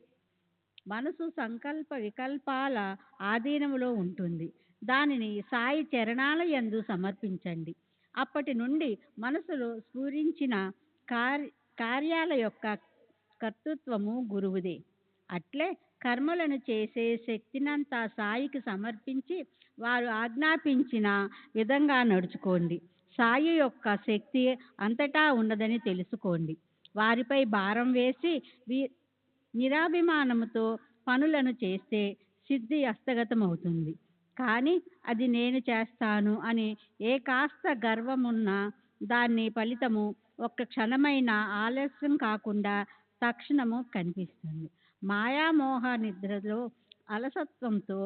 మనసు సంకల్ప వికల్పాల ఆధీనములో ఉంటుంది. దానిని సాయి చరణాల యందు సమర్పించండి. అప్పటి నుండి మనసులో స్ఫురించిన కార్యాల యొక్క కర్తృత్వము గురువుదే. అట్లే కర్మలను చేసే శక్తినంతా సాయికి సమర్పించి వారు ఆజ్ఞాపించిన విధంగా నడుచుకోండి. సాయి యొక్క శక్తి అంతటా ఉన్నదని తెలుసుకోండి. వారిపై భారం వేసి నిరాభిమానముతో పనులను చేస్తే సిద్ధి హస్తగతమవుతుంది. కానీ అది నేను చేస్తాను అని ఏ కాస్త గర్వమున్నా దాని ఫలితము ఒక్క క్షణమైన ఆలస్యం కాకుండా తక్షణము కనిపిస్తుంది. మాయామోహ నిద్రలో అలసత్వంతో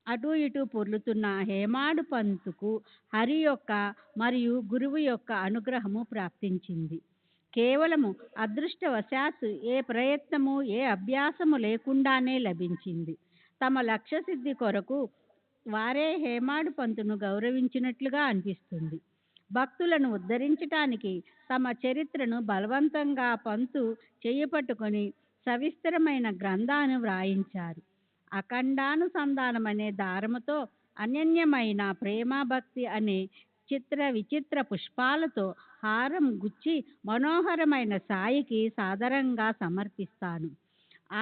అటు ఇటు పొర్లుతున్న హేమాడు పంతుకు హరి యొక్క మరియు గురువు యొక్క అనుగ్రహము ప్రాప్తించింది. కేవలము అదృష్టవశాత్తు ఏ ప్రయత్నము ఏ అభ్యాసము లేకుండానే లభించింది. తమ లక్ష్య సిద్ధి కొరకు వారే హేమాడు పంతును గౌరవించినట్లుగా అనిపిస్తుంది. భక్తులను ఉద్ధరించటానికి తమ చరిత్రను బలవంతంగా పంతు చేయపట్టుకొని సవిస్తరమైన గ్రంథాన్ని వ్రాయించారు. అఖండానుసంధానమనే దారముతో అనన్యమైన ప్రేమభక్తి అనే చిత్ర విచిత్ర పుష్పాలతో హారం గుచ్చి మనోహరమైన సాయికి సాదరంగా సమర్పిస్తాను.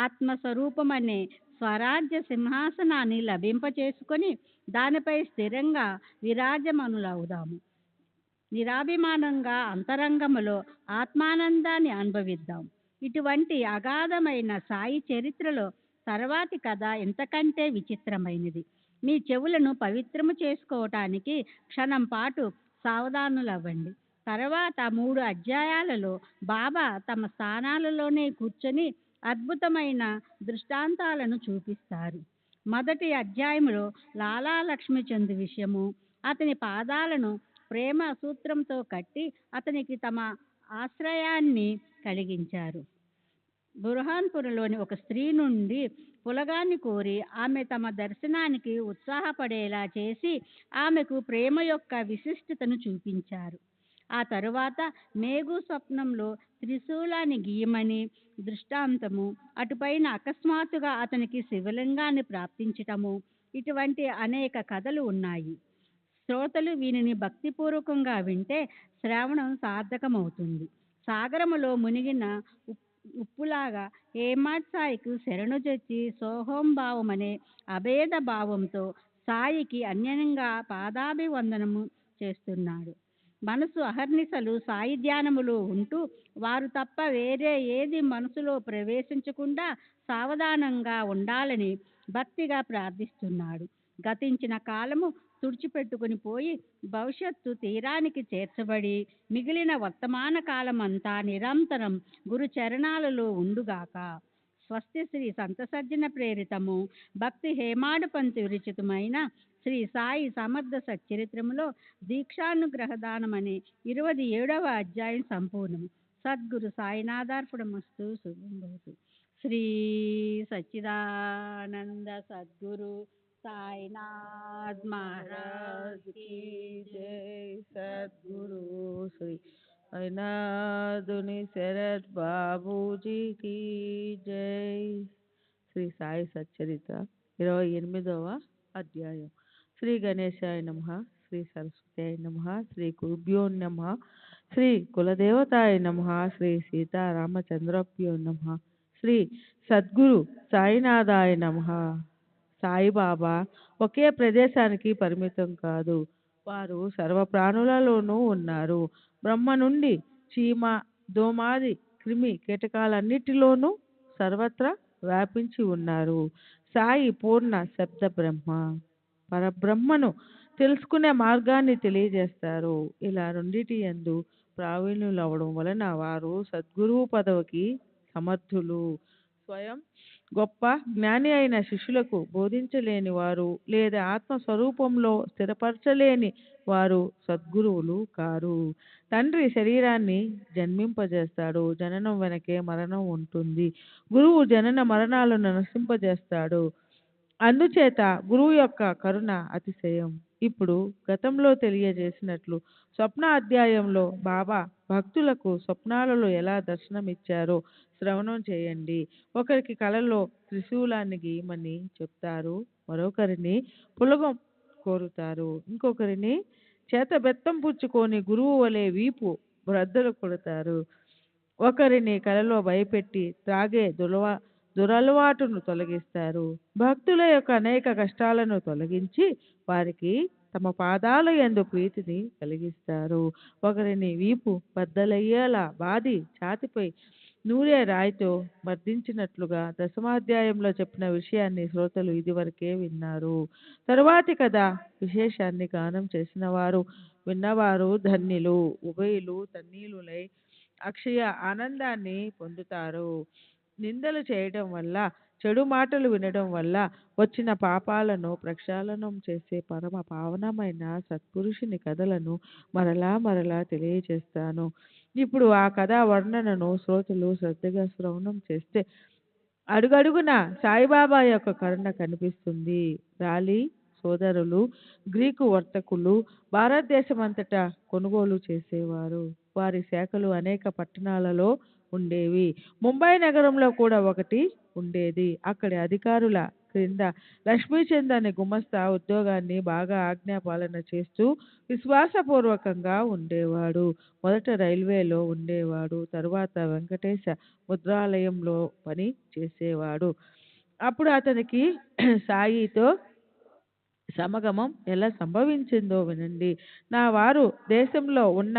ఆత్మస్వరూపమనే స్వరాజ్య సింహాసనాన్ని లభింపచేసుకొని దానిపై స్థిరంగా విరాజమనులవుదాము. నిరాభిమానంగా అంతరంగములో ఆత్మానందాన్ని అనుభవిద్దాం. ఇటువంటి అగాధమైన సాయి చరిత్రలో తర్వాతి కథ ఎంతకంటే విచిత్రమైనది. మీ చెవులను పవిత్రము చేసుకోవటానికి క్షణం పాటు సావధానులవ్వండి. తర్వాత 3 అధ్యాయాలలో బాబా తమ స్థానాలలోనే కూర్చొని అద్భుతమైన దృష్టాంతాలను చూపిస్తారు. మొదటి అధ్యాయంలో లాలా లక్ష్మీచంద్ విషయము, అతని పాదాలను ప్రేమ సూత్రంతో కట్టి అతనికి తమ ఆశ్రయాన్ని కలిగించారు. బుర్హాన్పూర్లోని ఒక స్త్రీ నుండి పులగాన్ని కోరి ఆమె తమ దర్శనానికి ఉత్సాహపడేలా చేసి ఆమెకు ప్రేమ యొక్క విశిష్టతను చూపించారు. ఆ తరువాత మేఘు స్వప్నంలో త్రిశూలాన్ని గీయమని దృష్టాంతము, అటుపైన అకస్మాత్తుగా అతనికి శివలింగాన్ని ప్రాప్తించటము, ఇటువంటి అనేక కథలు ఉన్నాయి. శ్రోతలు వీనిని భక్తిపూర్వకంగా వింటే శ్రవణం సార్థకమవుతుంది. సాగరములో మునిగిన ఉప్పులాగా హేమాడ్ సాయికి శరణుజొచ్చి సోహంభావం అనే అభేద భావంతో సాయికి అన్యంగా పాదాభివందనము చేస్తున్నాడు. మనసు అహర్నిశలు సాయి ధ్యానములో ఉంటూ వారు తప్ప వేరే ఏది మనసులో ప్రవేశించకుండా సావధానంగా ఉండాలని భక్తిగా ప్రార్థిస్తున్నాడు. గతించిన కాలము తుడిచిపెట్టుకుని పోయి భవిష్యత్తు తీరానికి చేర్చబడి మిగిలిన వర్తమాన కాలమంతా నిరంతరం గురు చరణాలలో ఉండుగాక. స్వస్తి శ్రీ సంతసజ్జన ప్రేరితము భక్తి హేమాడు పంతు విరచితమైన శ్రీ సాయి సమర్థ సచ్చరిత్రములో దీక్షానుగ్రహదానం అనే 27వ అధ్యాయం సంపూర్ణము. సద్గురు సాయినాథార్పణమస్తు. శుభం భవతు. శ్రీ సచ్చిదానంద సద్గురు సాయినాథ్ మహారాజ్ की जय. सद्गुरु श्री साईनाथुनि शरद बाबूजी की जय. శ్రీ సాయి సచ్చరిత్ర 28వ అధ్యాయం. శ్రీ గణేశాయ నమః, శ్రీ సరస్వత్యాయ నమః, శ్రీ గురుభ్యో నమః, శ్రీ కులదేవతాయ నమః, శ్రీ సీతారామచంద్రభ్యో నమః, శ్రీ సద్గురు సాయినాథాయ నమః. సాయిబాబా ఒకే ప్రదేశానికి పరిమితం కాదు, వారు సర్వ ప్రాణులలోనూ ఉన్నారు. బ్రహ్మ నుండి చీమ, దోమాది క్రిమి కీటకాలన్నిటిలోనూ సర్వత్రా వ్యాపించి ఉన్నారు. సాయి పూర్ణ శబ్ద బ్రహ్మ, పరబ్రహ్మను తెలుసుకునే మార్గాన్ని తెలియజేస్తారు. ఇలా రెండిటి యందు ప్రావీణ్యులవడం వలన వారు సద్గురువు పదవికి సమర్థులు. స్వయం గొప్ప జ్ఞాని అయిన శిష్యులకు బోధించలేని వారు లేదా ఆత్మస్వరూపంలో స్థిరపరచలేని వారు సద్గురువులు కారు. తండ్రి శరీరాన్ని జన్మింపజేస్తాడు, జననం వెనకే మరణం ఉంటుంది. గురువు జనన మరణాలను నశింపజేస్తాడు. అందుచేత గురువు యొక్క కరుణ అతిశయం. ఇప్పుడు గతంలో తెలియజేసినట్లు స్వప్న అధ్యాయంలో బాబా భక్తులకు స్వప్నాలలో ఎలా దర్శనమిచ్చారో శ్రవణం చేయండి. ఒకరికి కలలో త్రిశూలాన్ని గీయమని చెప్తారు, మరొకరిని పులగం కోరుతారు, ఇంకొకరిని చేత బెత్తం పుచ్చుకొని గురువు వలె వీపు బ్రద్దలు కొడతారు, ఒకరిని కలలో భయపెట్టి త్రాగే దురలవాటును తొలగిస్తారు. భక్తుల యొక్క అనేక కష్టాలను తొలగించి వారికి తమ పాదాల యందు ప్రీతిని కలిగిస్తారు. ఒకరిని వీపు బద్దలయ్యేలా బాది ఛాతిపై నూరే రాయితో మర్దించినట్లుగా దశమాధ్యాయంలో చెప్పిన విషయాన్ని శ్రోతలు ఇదివరకే విన్నారు. తరువాతి కథ విశేషాన్ని గానం చేసిన వారు విన్నవారు ధన్యులు, ఉభయులు తన్నీలులై అక్షయ ఆనందాన్ని పొందుతారు. నిందలు చేయడం వల్ల, చెడు మాటలు వినడం వల్ల వచ్చిన పాపాలను ప్రక్షాళనం చేసే పరమ పావనమైన సత్పురుషుని కథలను మరలా మరలా తెలియజేస్తాను. ఇప్పుడు ఆ కథా వర్ణనను శ్రోతలు శ్రద్ధగా శ్రవణం చేస్తే అడుగడుగున సాయిబాబా యొక్క కరుణ కనిపిస్తుంది. రాలి సోదరులు గ్రీకు వర్తకులు భారతదేశమంతటా కొనుగోలు చేసేవారు. వారి శాఖలు అనేక పట్టణాలలో ఉండేవి. ముంబై నగరంలో కూడా ఒకటి ఉండేది. అక్కడి అధికారుల క్రింద లక్ష్మీచంద్ అనే గుమస్తా ఉద్యోగాన్ని బాగా ఆజ్ఞాపాలన చేస్తూ విశ్వాసపూర్వకంగా ఉండేవాడు. మొదట రైల్వేలో ఉండేవాడు, తరువాత వెంకటేశ ముద్రాలయంలో పని చేసేవాడు. అప్పుడు అతనికి సాయితో సమగమం ఎలా సంభవించిందో వినండి. నా వారు దేశంలో ఉన్న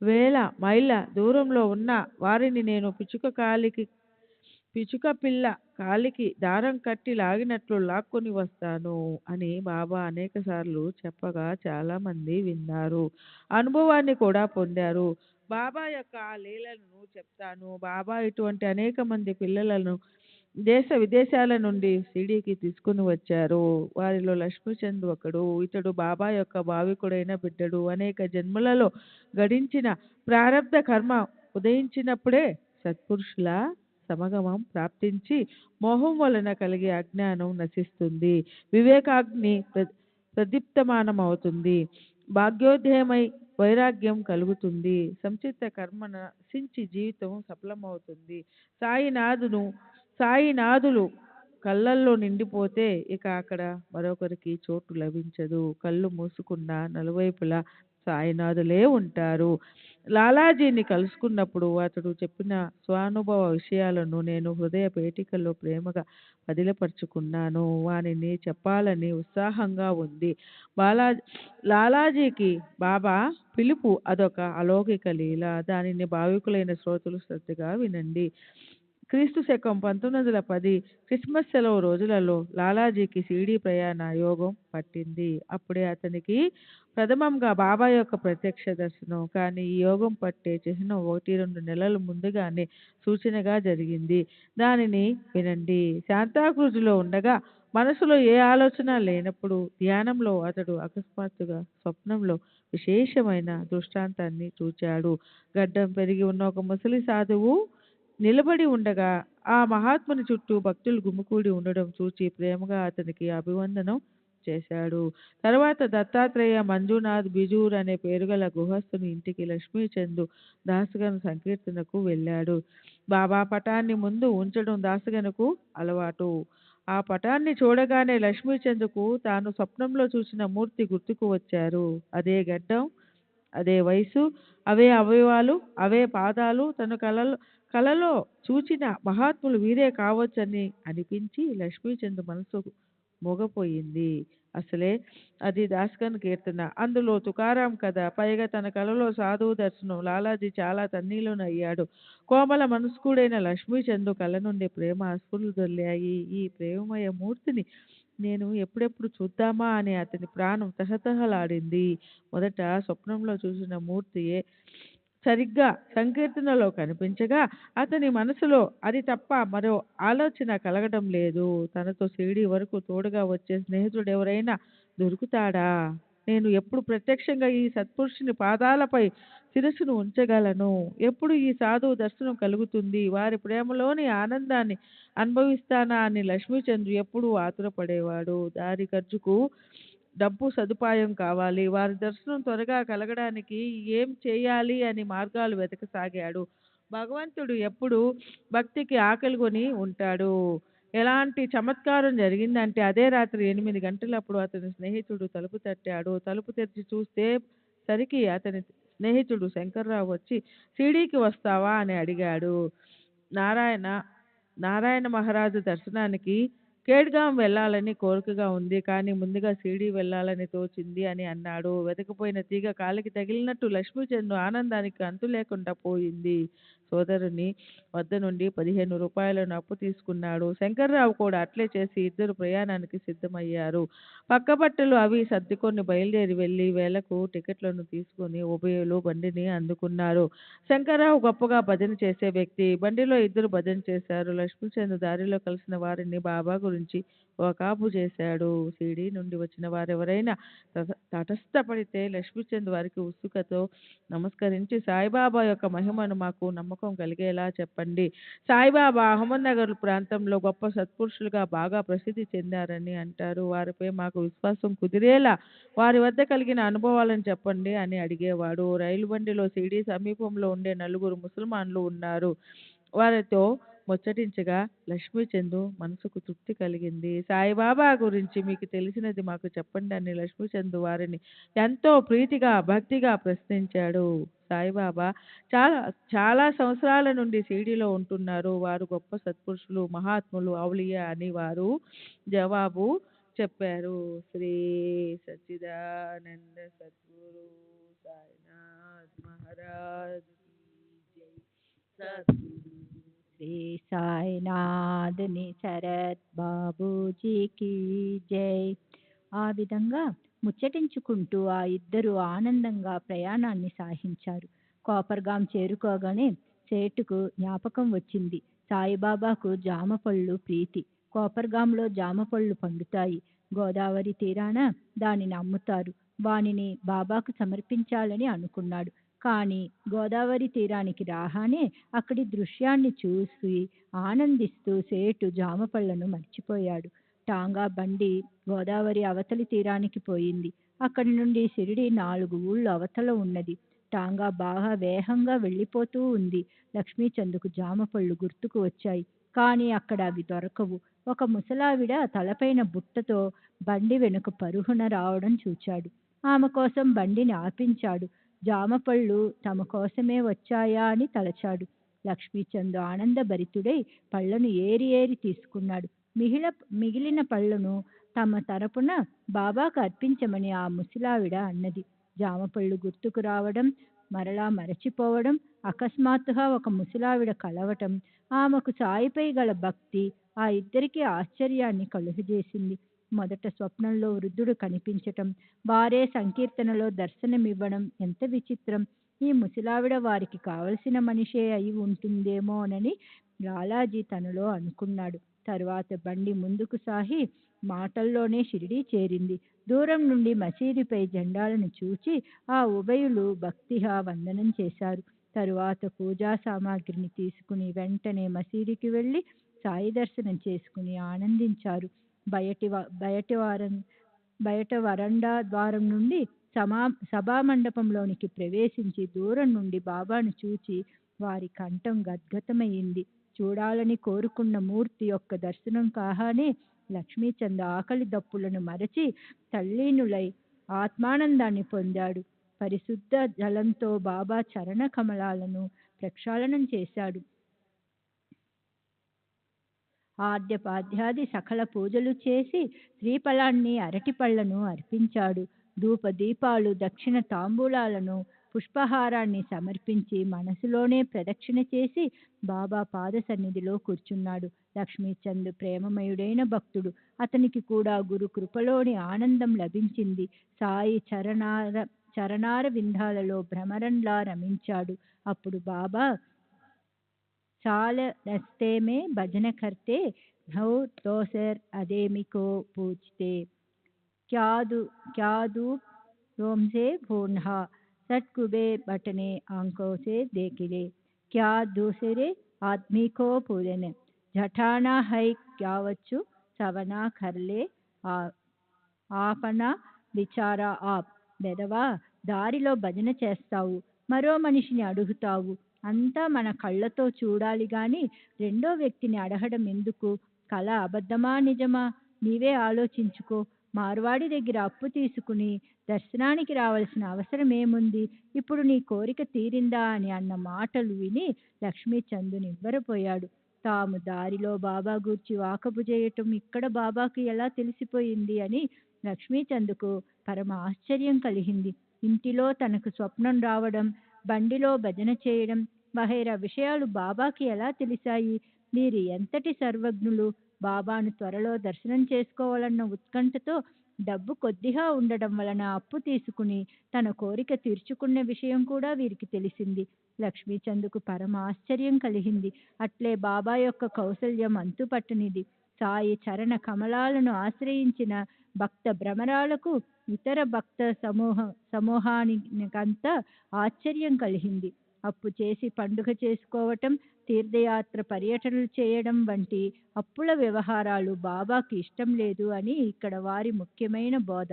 వేల మైళ్ళ దూరంలో ఉన్న వారిని నేను పిచుక పిల్ల కాలికి దారం కట్టి లాగినట్లు లాక్కొని వస్తాను అని బాబా అనేకసార్లు చెప్పగా చాలామంది విన్నారు, అనుభవాన్ని కూడా పొందారు. బాబా యొక్క ఆ లీలలను చెప్తాను. బాబా ఇటువంటి అనేక మంది పిల్లలను దేశ విదేశాల నుండి షిరిడీకి తీసుకుని వచ్చారు. వారిలో లక్ష్మీచంద్ ఒకడు. ఇతడు బాబా యొక్క భావికుడైన బిడ్డడు. అనేక జన్మలలో గడించిన ప్రారబ్ధ కర్మ ఉదయించినప్పుడే సత్పురుషుల సమగమం ప్రాప్తించి మోహం వలన కలిగే అజ్ఞానం నశిస్తుంది, వివేకాగ్ని ప్రదీప్తమానమవుతుంది, భాగ్యోదయమై వైరాగ్యం కలుగుతుంది, సంచిత కర్మ నశించి జీవితం సఫలమవుతుంది. సాయినాథులు కళ్ళల్లో నిండిపోతే ఇక అక్కడ మరొకరికి చోటు లభించదు. కళ్ళు మూసుకున్న నలువైపులా సాయినాథులే ఉంటారు. లాలాజీని కలుసుకున్నప్పుడు అతడు చెప్పిన స్వానుభవ విషయాలను నేను హృదయ పేటికల్లో ప్రేమగా పదిలపరుచుకున్నాను. వానిని చెప్పాలని ఉత్సాహంగా ఉంది. లాలాజీకి బాబా పిలుపు అదొక అలౌకిక లీల. దానిని భావికులైన శ్రోతలు శ్రద్ధగా వినండి. క్రీస్తు శకం 1910 క్రిస్మస్ సెలవు రోజులలో లాలాజీకి షిరిడీ ప్రయాణ యోగం పట్టింది. అప్పుడే అతనికి ప్రథమంగా బాబా యొక్క ప్రత్యక్ష దర్శనం. కానీ ఈ యోగం పట్టే చిహ్నం 1-2 నెలలు ముందుగానే సూచనగా జరిగింది. దానిని వినండి. శాంతాక్రూజులో ఉండగా మనసులో ఏ ఆలోచన లేనప్పుడు ధ్యానంలో అతడు అకస్మాత్తుగా స్వప్నంలో విశేషమైన దృష్టాంతాన్ని చూచాడు. గడ్డం పెరిగి ఉన్న ఒక ముసలి సాధువు నిలబడి ఉండగా ఆ మహాత్ముని చుట్టూ భక్తులు గుమికూడి ఉండడం చూచి ప్రేమగా అతనికి అభివందనం చేశాడు. తర్వాత దత్తాత్రేయ మంజునాథ్ బిజూర్ అనే పేరుగల గృహస్థుని ఇంటికి లక్ష్మీచంద్ దాసగను సంకీర్తనకు వెళ్ళాడు. బాబా పటాన్ని ముందు ఉంచడం దాసగనుకు అలవాటు. ఆ పటాన్ని చూడగానే లక్ష్మీచంద్కు తాను స్వప్నంలో చూసిన మూర్తి గుర్తుకు వచ్చారు. అదే గడ్డం, అదే వయసు, అవే అవయవాలు, అవే పాదాలు. తన కలలో చూచిన మహాత్ములు వీరే కావచ్చని అనిపించి లక్ష్మీచంద్ మనసు మోగపోయింది. అసలే అది దాస్గన్ కీర్తన, అందులో తుకారాం కథ. పైగా తన కలలో సాధువు దర్శనం. లాలాజీ చాలా తన్నీలోనయ్యాడు. కోమల మనస్కుడైన లక్ష్మీచంద్ కళ్ళ నుండి ప్రేమ అశ్రులు దొర్లాయి. ఈ ప్రేమమయ మూర్తిని నేను ఎప్పుడెప్పుడు చూద్దామా అని అతని ప్రాణం తహతహలాడింది. మొదట స్వప్నంలో చూసిన మూర్తియే సరిగ్గా సంకీర్తనలో కనిపించగా అతని మనసులో అది తప్ప మరో ఆలోచన కలగడం లేదు. తనతో షిరిడీ వరకు తోడుగా వచ్చే స్నేహితుడు ఎవరైనా దొరుకుతాడా? నేను ఎప్పుడు ప్రత్యక్షంగా ఈ సత్పురుషుని పాదాలపై శిరస్సును ఉంచగలను? ఎప్పుడు ఈ సాధువు దర్శనం కలుగుతుంది? వారి ప్రేమలోని ఆనందాన్ని అనుభవిస్తానా అని లక్ష్మీచంద్రు ఎప్పుడూ ఆతురపడేవాడు. దారి ఖర్చుకు డబ్బు సదుపాయం కావాలి. వారి దర్శనం త్వరగా కలగడానికి ఏం చేయాలి అని మార్గాలు వెతకసాగాడు. భగవంతుడు ఎప్పుడు భక్తికి ఆకలిగొని ఉంటాడు. ఎలాంటి చమత్కారం జరిగిందంటే అదే రాత్రి 8 గంటలప్పుడు అతని స్నేహితుడు తలుపు తట్టాడు. తలుపు తెరిచి చూస్తే సరికి అతని స్నేహితుడు శంకర్రావు వచ్చి షిరిడీకి వస్తావా అని అడిగాడు. నారాయణ నారాయణ మహారాజు దర్శనానికి కేడ్గాం వెళ్ళాలని కోరికగా ఉంది, కానీ ముందుగా షిరిడీ వెళ్ళాలని తోచింది అని అన్నాడు. వెతకపోయిన తీగ కాలికి తగిలినట్టు లక్ష్మీచంద్రు ఆనందానికి అంతు లేకుండా పోయింది. సోదరుని వద్ద నుండి 15 రూపాయలను అప్పు తీసుకున్నాడు. శంకర్రావు కూడా అట్లే చేసి ఇద్దరు ప్రయాణానికి సిద్ధమయ్యారు. పక్కబట్టలు అవి సర్దుకొని బయలుదేరి వెళ్ళి వేలకు టికెట్లను తీసుకొని ఉభయులు బండిని అందుకున్నారు. శంకర్రావు గొప్పగా భజన చేసే వ్యక్తి. బండిలో ఇద్దరు భజన చేశారు. లక్ష్మీచంద్ర దారిలో కలిసిన వారిని బాబా గురించి వకాబు చేశాడు. షిరిడీ నుండి వచ్చిన వారెవరైనా తటస్థపడితే లక్ష్మీచంద్ వారికి ఉత్సుకతో నమస్కరించి సాయిబాబా యొక్క మహిమను మాకు నమ్మకం కలిగేలా చెప్పండి. సాయిబాబా అహ్మద్నగర్ ప్రాంతంలో గొప్ప సత్పురుషులుగా బాగా ప్రసిద్ధి చెందారని అంటారు. వారిపై మాకు విశ్వాసం కుదిరేలా వారి వద్ద కలిగిన అనుభవాలను చెప్పండి అని అడిగేవాడు. రైలు బండిలో షిరిడీ సమీపంలో ఉండే 4 ముసల్మాన్లు ఉన్నారు. వారితో ముచ్చటించగా లక్ష్మీచందు మనసుకు తృప్తి కలిగింది. సాయిబాబా గురించి మీకు తెలిసినది మాకు చెప్పండి అని లక్ష్మీచందు వారిని ఎంతో ప్రీతిగా భక్తిగా ప్రశ్నించాడు. సాయిబాబా చాలా చాలా సంవత్సరాల నుండి షిరిడీలో ఉంటున్నారు. వారు గొప్ప సత్పురుషులు, మహాత్ములు, ఔలియా అని వారు జవాబు చెప్పారు. శ్రీ సచ్చిదానంద సద్గురు సాయినాథ్ మహారాజ్ జై. సద్గురు శ్రీ సాయినాథుని శరత్ బాబూజీకి జై. ఆ విధంగా ముచ్చటించుకుంటూ ఆ ఇద్దరు ఆనందంగా ప్రయాణాన్ని సాగించారు. కోపర్గాం చేరుకోగానే సేటుకు జ్ఞాపకం వచ్చింది. సాయిబాబాకు జామపళ్ళు ప్రీతి. కోపర్గాంలో జామపళ్ళు పండుతాయి. గోదావరి తీరాన దానిని అమ్ముతారు. వానిని బాబాకు సమర్పించాలని అనుకున్నాడు. కానీ గోదావరి తీరానికి రాగానే అక్కడి దృశ్యాన్ని చూసి ఆనందిస్తూ సేటు జామపళ్లను మర్చిపోయాడు. టాంగా బండి గోదావరి అవతలి తీరానికి పోయింది. అక్కడి నుండి షిరిడీ 4 ఊళ్ళు అవతల ఉన్నది. టాంగా బాగా వేగంగా వెళ్ళిపోతూ ఉంది. లక్ష్మీచందుకు జామపళ్ళు గుర్తుకు వచ్చాయి. కానీ అక్కడ అవి దొరకవు. ఒక ముసలావిడ తలపైన బుట్టతో బండి వెనుక పరుగున రావడం చూచాడు. ఆమె కోసం బండిని ఆపించాడు. జామపళ్ళు తమ కోసమే వచ్చాయా అని తలచాడు. లక్ష్మీచంద్ ఆనందభరితుడై పళ్లను ఏరి ఏరి తీసుకున్నాడు. మిగిలిన పళ్లను తమ తరపున బాబాకు అర్పించమని ఆ ముసలావిడ అన్నది. జామపళ్ళు గుర్తుకు రావడం, మరలా మరచిపోవడం, అకస్మాత్తుగా ఒక ముసలావిడ కలవటం, ఆమెకు సాయిపై గల భక్తి ఆ ఇద్దరికీ ఆశ్చర్యాన్ని కలుగజేసింది. మొదట స్వప్నంలో వృద్ధుడు కనిపించటం, వారే సంకీర్తనలో దర్శనమివ్వడం ఎంత విచిత్రం! ఈ ముసలావిడ వారికి కావలసిన మనిషే అయి ఉంటుందేమోనని లాలాజీ తనలో అనుకున్నాడు. తరువాత బండి ముందుకు సాగి మాటల్లోనే షిరిడీ చేరింది. దూరం నుండి మసీదుపై జెండాలను చూచి ఆ ఉభయులు భక్తిగా వందనం చేశారు. తరువాత పూజా సామాగ్రిని తీసుకుని వెంటనే మసీదుకి వెళ్ళి సాయి దర్శనం చేసుకుని ఆనందించారు. బయట వరండా ద్వారం నుండి సభామండపంలోనికి ప్రవేశించి దూరం నుండి బాబాను చూచి వారి కంఠం గద్గతమైంది. చూడాలని కోరుకున్న మూర్తి యొక్క దర్శనం కాగానే లక్ష్మీచంద్ ఆకలి దప్పులను మరచి తల్లీనులై ఆత్మానందాన్ని పొందాడు. పరిశుద్ధ జలంతో బాబా చరణ కమలాలను ప్రక్షాళనం చేశాడు. ఆద్యపాద్యాది సకల పూజలు చేసి శ్రీఫలాన్ని, అరటిపళ్లను అర్పించాడు. ధూప దీపాలు, దక్షిణ తాంబూలాలను, పుష్పహారాన్ని సమర్పించి మనసులోనే ప్రదక్షిణ చేసి బాబా పాద సన్నిధిలో కూర్చున్నాడు. లక్ష్మీచంద్ ప్రేమమయుడైన భక్తుడు. అతనికి కూడా గురు కృపలోని ఆనందం లభించింది. సాయి చరణార విందాలలో భ్రమరంలా రమించాడు. అప్పుడు బాబా चाल रस्ते में भजन करते भव दोसर अदेमी को पूछते क्या दूप रोम से भूनहा सटकुबे बटने आंखों से देख ले क्या दूसरे आदमी को पूजन झटाना है क्या वच्चु सवना कर ले आपना బిచారా ఆప్. బెదవా, దారిలో భజన చేస్తావు, మరో మనిషిని అడుగుతావు. అంతా మన కళ్ళతో చూడాలి గాని రెండో వ్యక్తిని అడగడం ఎందుకు? కల అబద్ధమా నిజమా? నీవే ఆలోచించుకో. మార్వాడి దగ్గర అప్పు తీసుకుని దర్శనానికి రావాల్సిన అవసరం ఏముంది? ఇప్పుడు నీ కోరిక తీరిందా అని అన్న మాటలు విని లక్ష్మీచంద్ నివ్వెరపోయాడు. తాము దారిలో బాబా గూర్చి వాకబు చేయటం ఇక్కడ బాబాకు ఎలా తెలిసిపోయింది అని లక్ష్మీచంద్కు పరమ ఆశ్చర్యం కలిగింది. ఇంటిలో తనకు స్వప్నం రావడం, బండిలో భజన చేయడం వగైరా విషయాలు బాబాకి ఎలా తెలిసాయి? వీరు ఎంతటి సర్వజ్ఞులు! బాబాను త్వరలో దర్శనం చేసుకోవాలన్న ఉత్కంఠతో డబ్బు కొద్దిగా ఉండడం వలన అప్పు తీసుకుని తన కోరిక తీర్చుకున్న విషయం కూడా వీరికి తెలిసింది. లక్ష్మీచంద్కు పరమ ఆశ్చర్యం కలిగింది. అట్లే బాబా యొక్క కౌసల్యం అంతుపట్టనిది. సాయి చరణ కమలాలను ఆశ్రయించిన భక్త భ్రమరాలకు ఇతర భక్త సమూహానికంతా ఆశ్చర్యం కలిగింది. అప్పు చేసి పండుగ చేసుకోవటం, తీర్థయాత్ర పర్యటనలు చేయడం వంటి అప్పుల వ్యవహారాలు బాబాకి ఇష్టం లేదు అని ఇక్కడ వారి ముఖ్యమైన బోధ.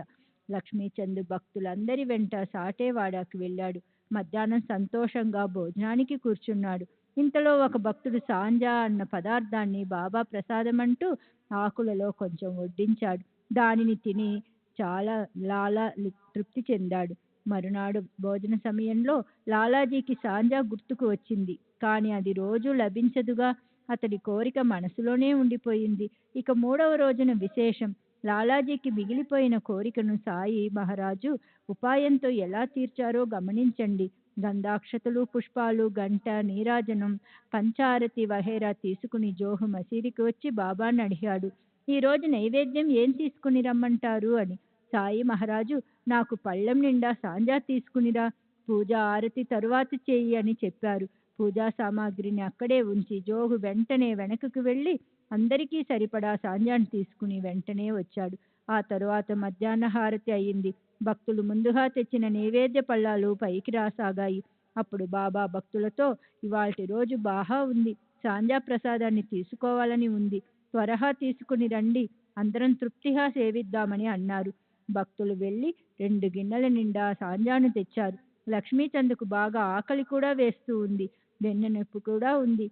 లక్ష్మీచంద్ భక్తులందరి వెంట సాటేవాడకి వెళ్ళాడు. మధ్యాహ్నం సంతోషంగా భోజనానికి కూర్చున్నాడు. ఇంతలో ఒక భక్తుడు సాంజా అన్న పదార్థాన్ని బాబా ప్రసాదమంటూ ఆకులలో కొంచెం వడ్డించాడు. దానిని తిని చాలా లాలా తృప్తి చెందాడు. మరునాడు భోజన సమయంలో లాలాజీకి సాంజా గుర్తుకు వచ్చింది. కానీ అది రోజు లభించదుగా. అతడి కోరిక మనసులోనే ఉండిపోయింది. ఇక 3వ రోజున విశేషం. లాలాజీకి మిగిలిపోయిన కోరికను సాయి మహారాజు ఉపాయంతో ఎలా తీర్చారో గమనించండి. గంధాక్షతలు, పుష్పాలు, గంట, నీరాజనం, పంచారతి వగైరా తీసుకుని జోహు మసీదుకి వచ్చి బాబాని అడిగాడు, ఈ రోజు నైవేద్యం ఏం తీసుకుని రమ్మంటారు అని. సాయి మహారాజు, నాకు పళ్ళెం నిండా సాంజా తీసుకునిరా, పూజ ఆరతి తరువాత చేయి అని చెప్పారు. పూజా సామాగ్రిని అక్కడే ఉంచి జోగు వెంటనే వెనకకు వెళ్ళి అందరికీ సరిపడా సాంజాను తీసుకుని వెంటనే వచ్చాడు. ఆ తరువాత మధ్యాహ్న హారతి అయింది. భక్తులు ముందుగా తెచ్చిన నైవేద్య పళ్ళాలు పైకి రాసాగాయి. అప్పుడు బాబా భక్తులతో, ఇవాల్టి రోజు బాగా ఉంది, సాంజా ప్రసాదాన్ని తీసుకోవాలని ఉంది, త్వరగా తీసుకుని రండి, అందరం తృప్తిగా సేవిద్దామని అన్నారు. భక్తులు వెళ్ళి 2 గిన్నెల నిండా సాంజాను తెచ్చారు. లక్ష్మీచంద్కు బాగా ఆకలి కూడా వేస్తూ ఉంది. వెన్ను నొప్పి కూడా ఉంది.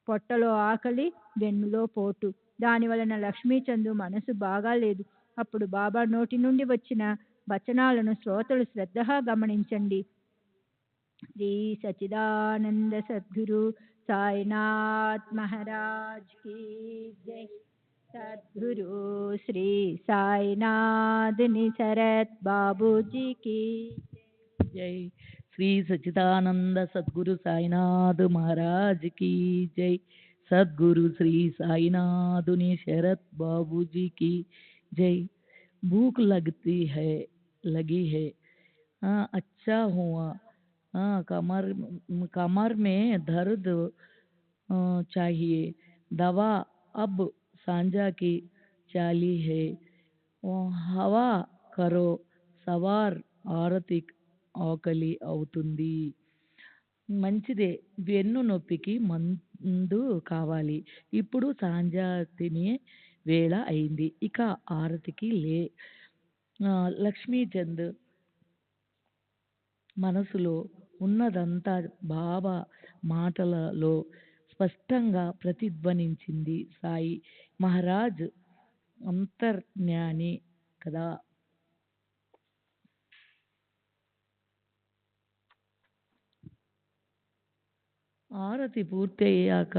పొట్టలో ఆకలి, వెన్నులో పోటు. దాని వలన లక్ష్మీచంద్ మనసు బాగాలేదు. అప్పుడు బాబా నోటి నుండి వచ్చిన వచనాలను శ్రోతలు శ్రద్ధగా గమనించండి. శ్రీ సచిదానంద సద్గురు సాయినాథ్ మహారాజ్ కీ జై. సద్గురు శ్రీ సాయినాథ్ నిసరత్ బాబూజీ కీ జై. శ్రీ సచిదానంద సద్గురు సాయినాథ్ महाराज की जय. सद्गुरु श्री साईनाथ शरत बाबूजी की जय. भूख लगी है, हाँ अच्छा हुआ, हाँ कमर में दर्द चाहिए, दवा अब सांझा की चाली है, हवा करो सवार आरती ఆకలి అవుతుంది. మంచిదే, వెన్ను నొప్పికి మందు కావాలి. ఇప్పుడు సాంజా తినే వేళ అయింది, ఇక ఆరతికి లే. లక్ష్మీచంద్ మనసులో ఉన్నదంతా బాబా మాటలలో స్పష్టంగా ప్రతిధ్వనించింది. సాయి మహారాజ్ అంతర్జ్ఞాని కదా. ఆరతి పూర్తయ్యాక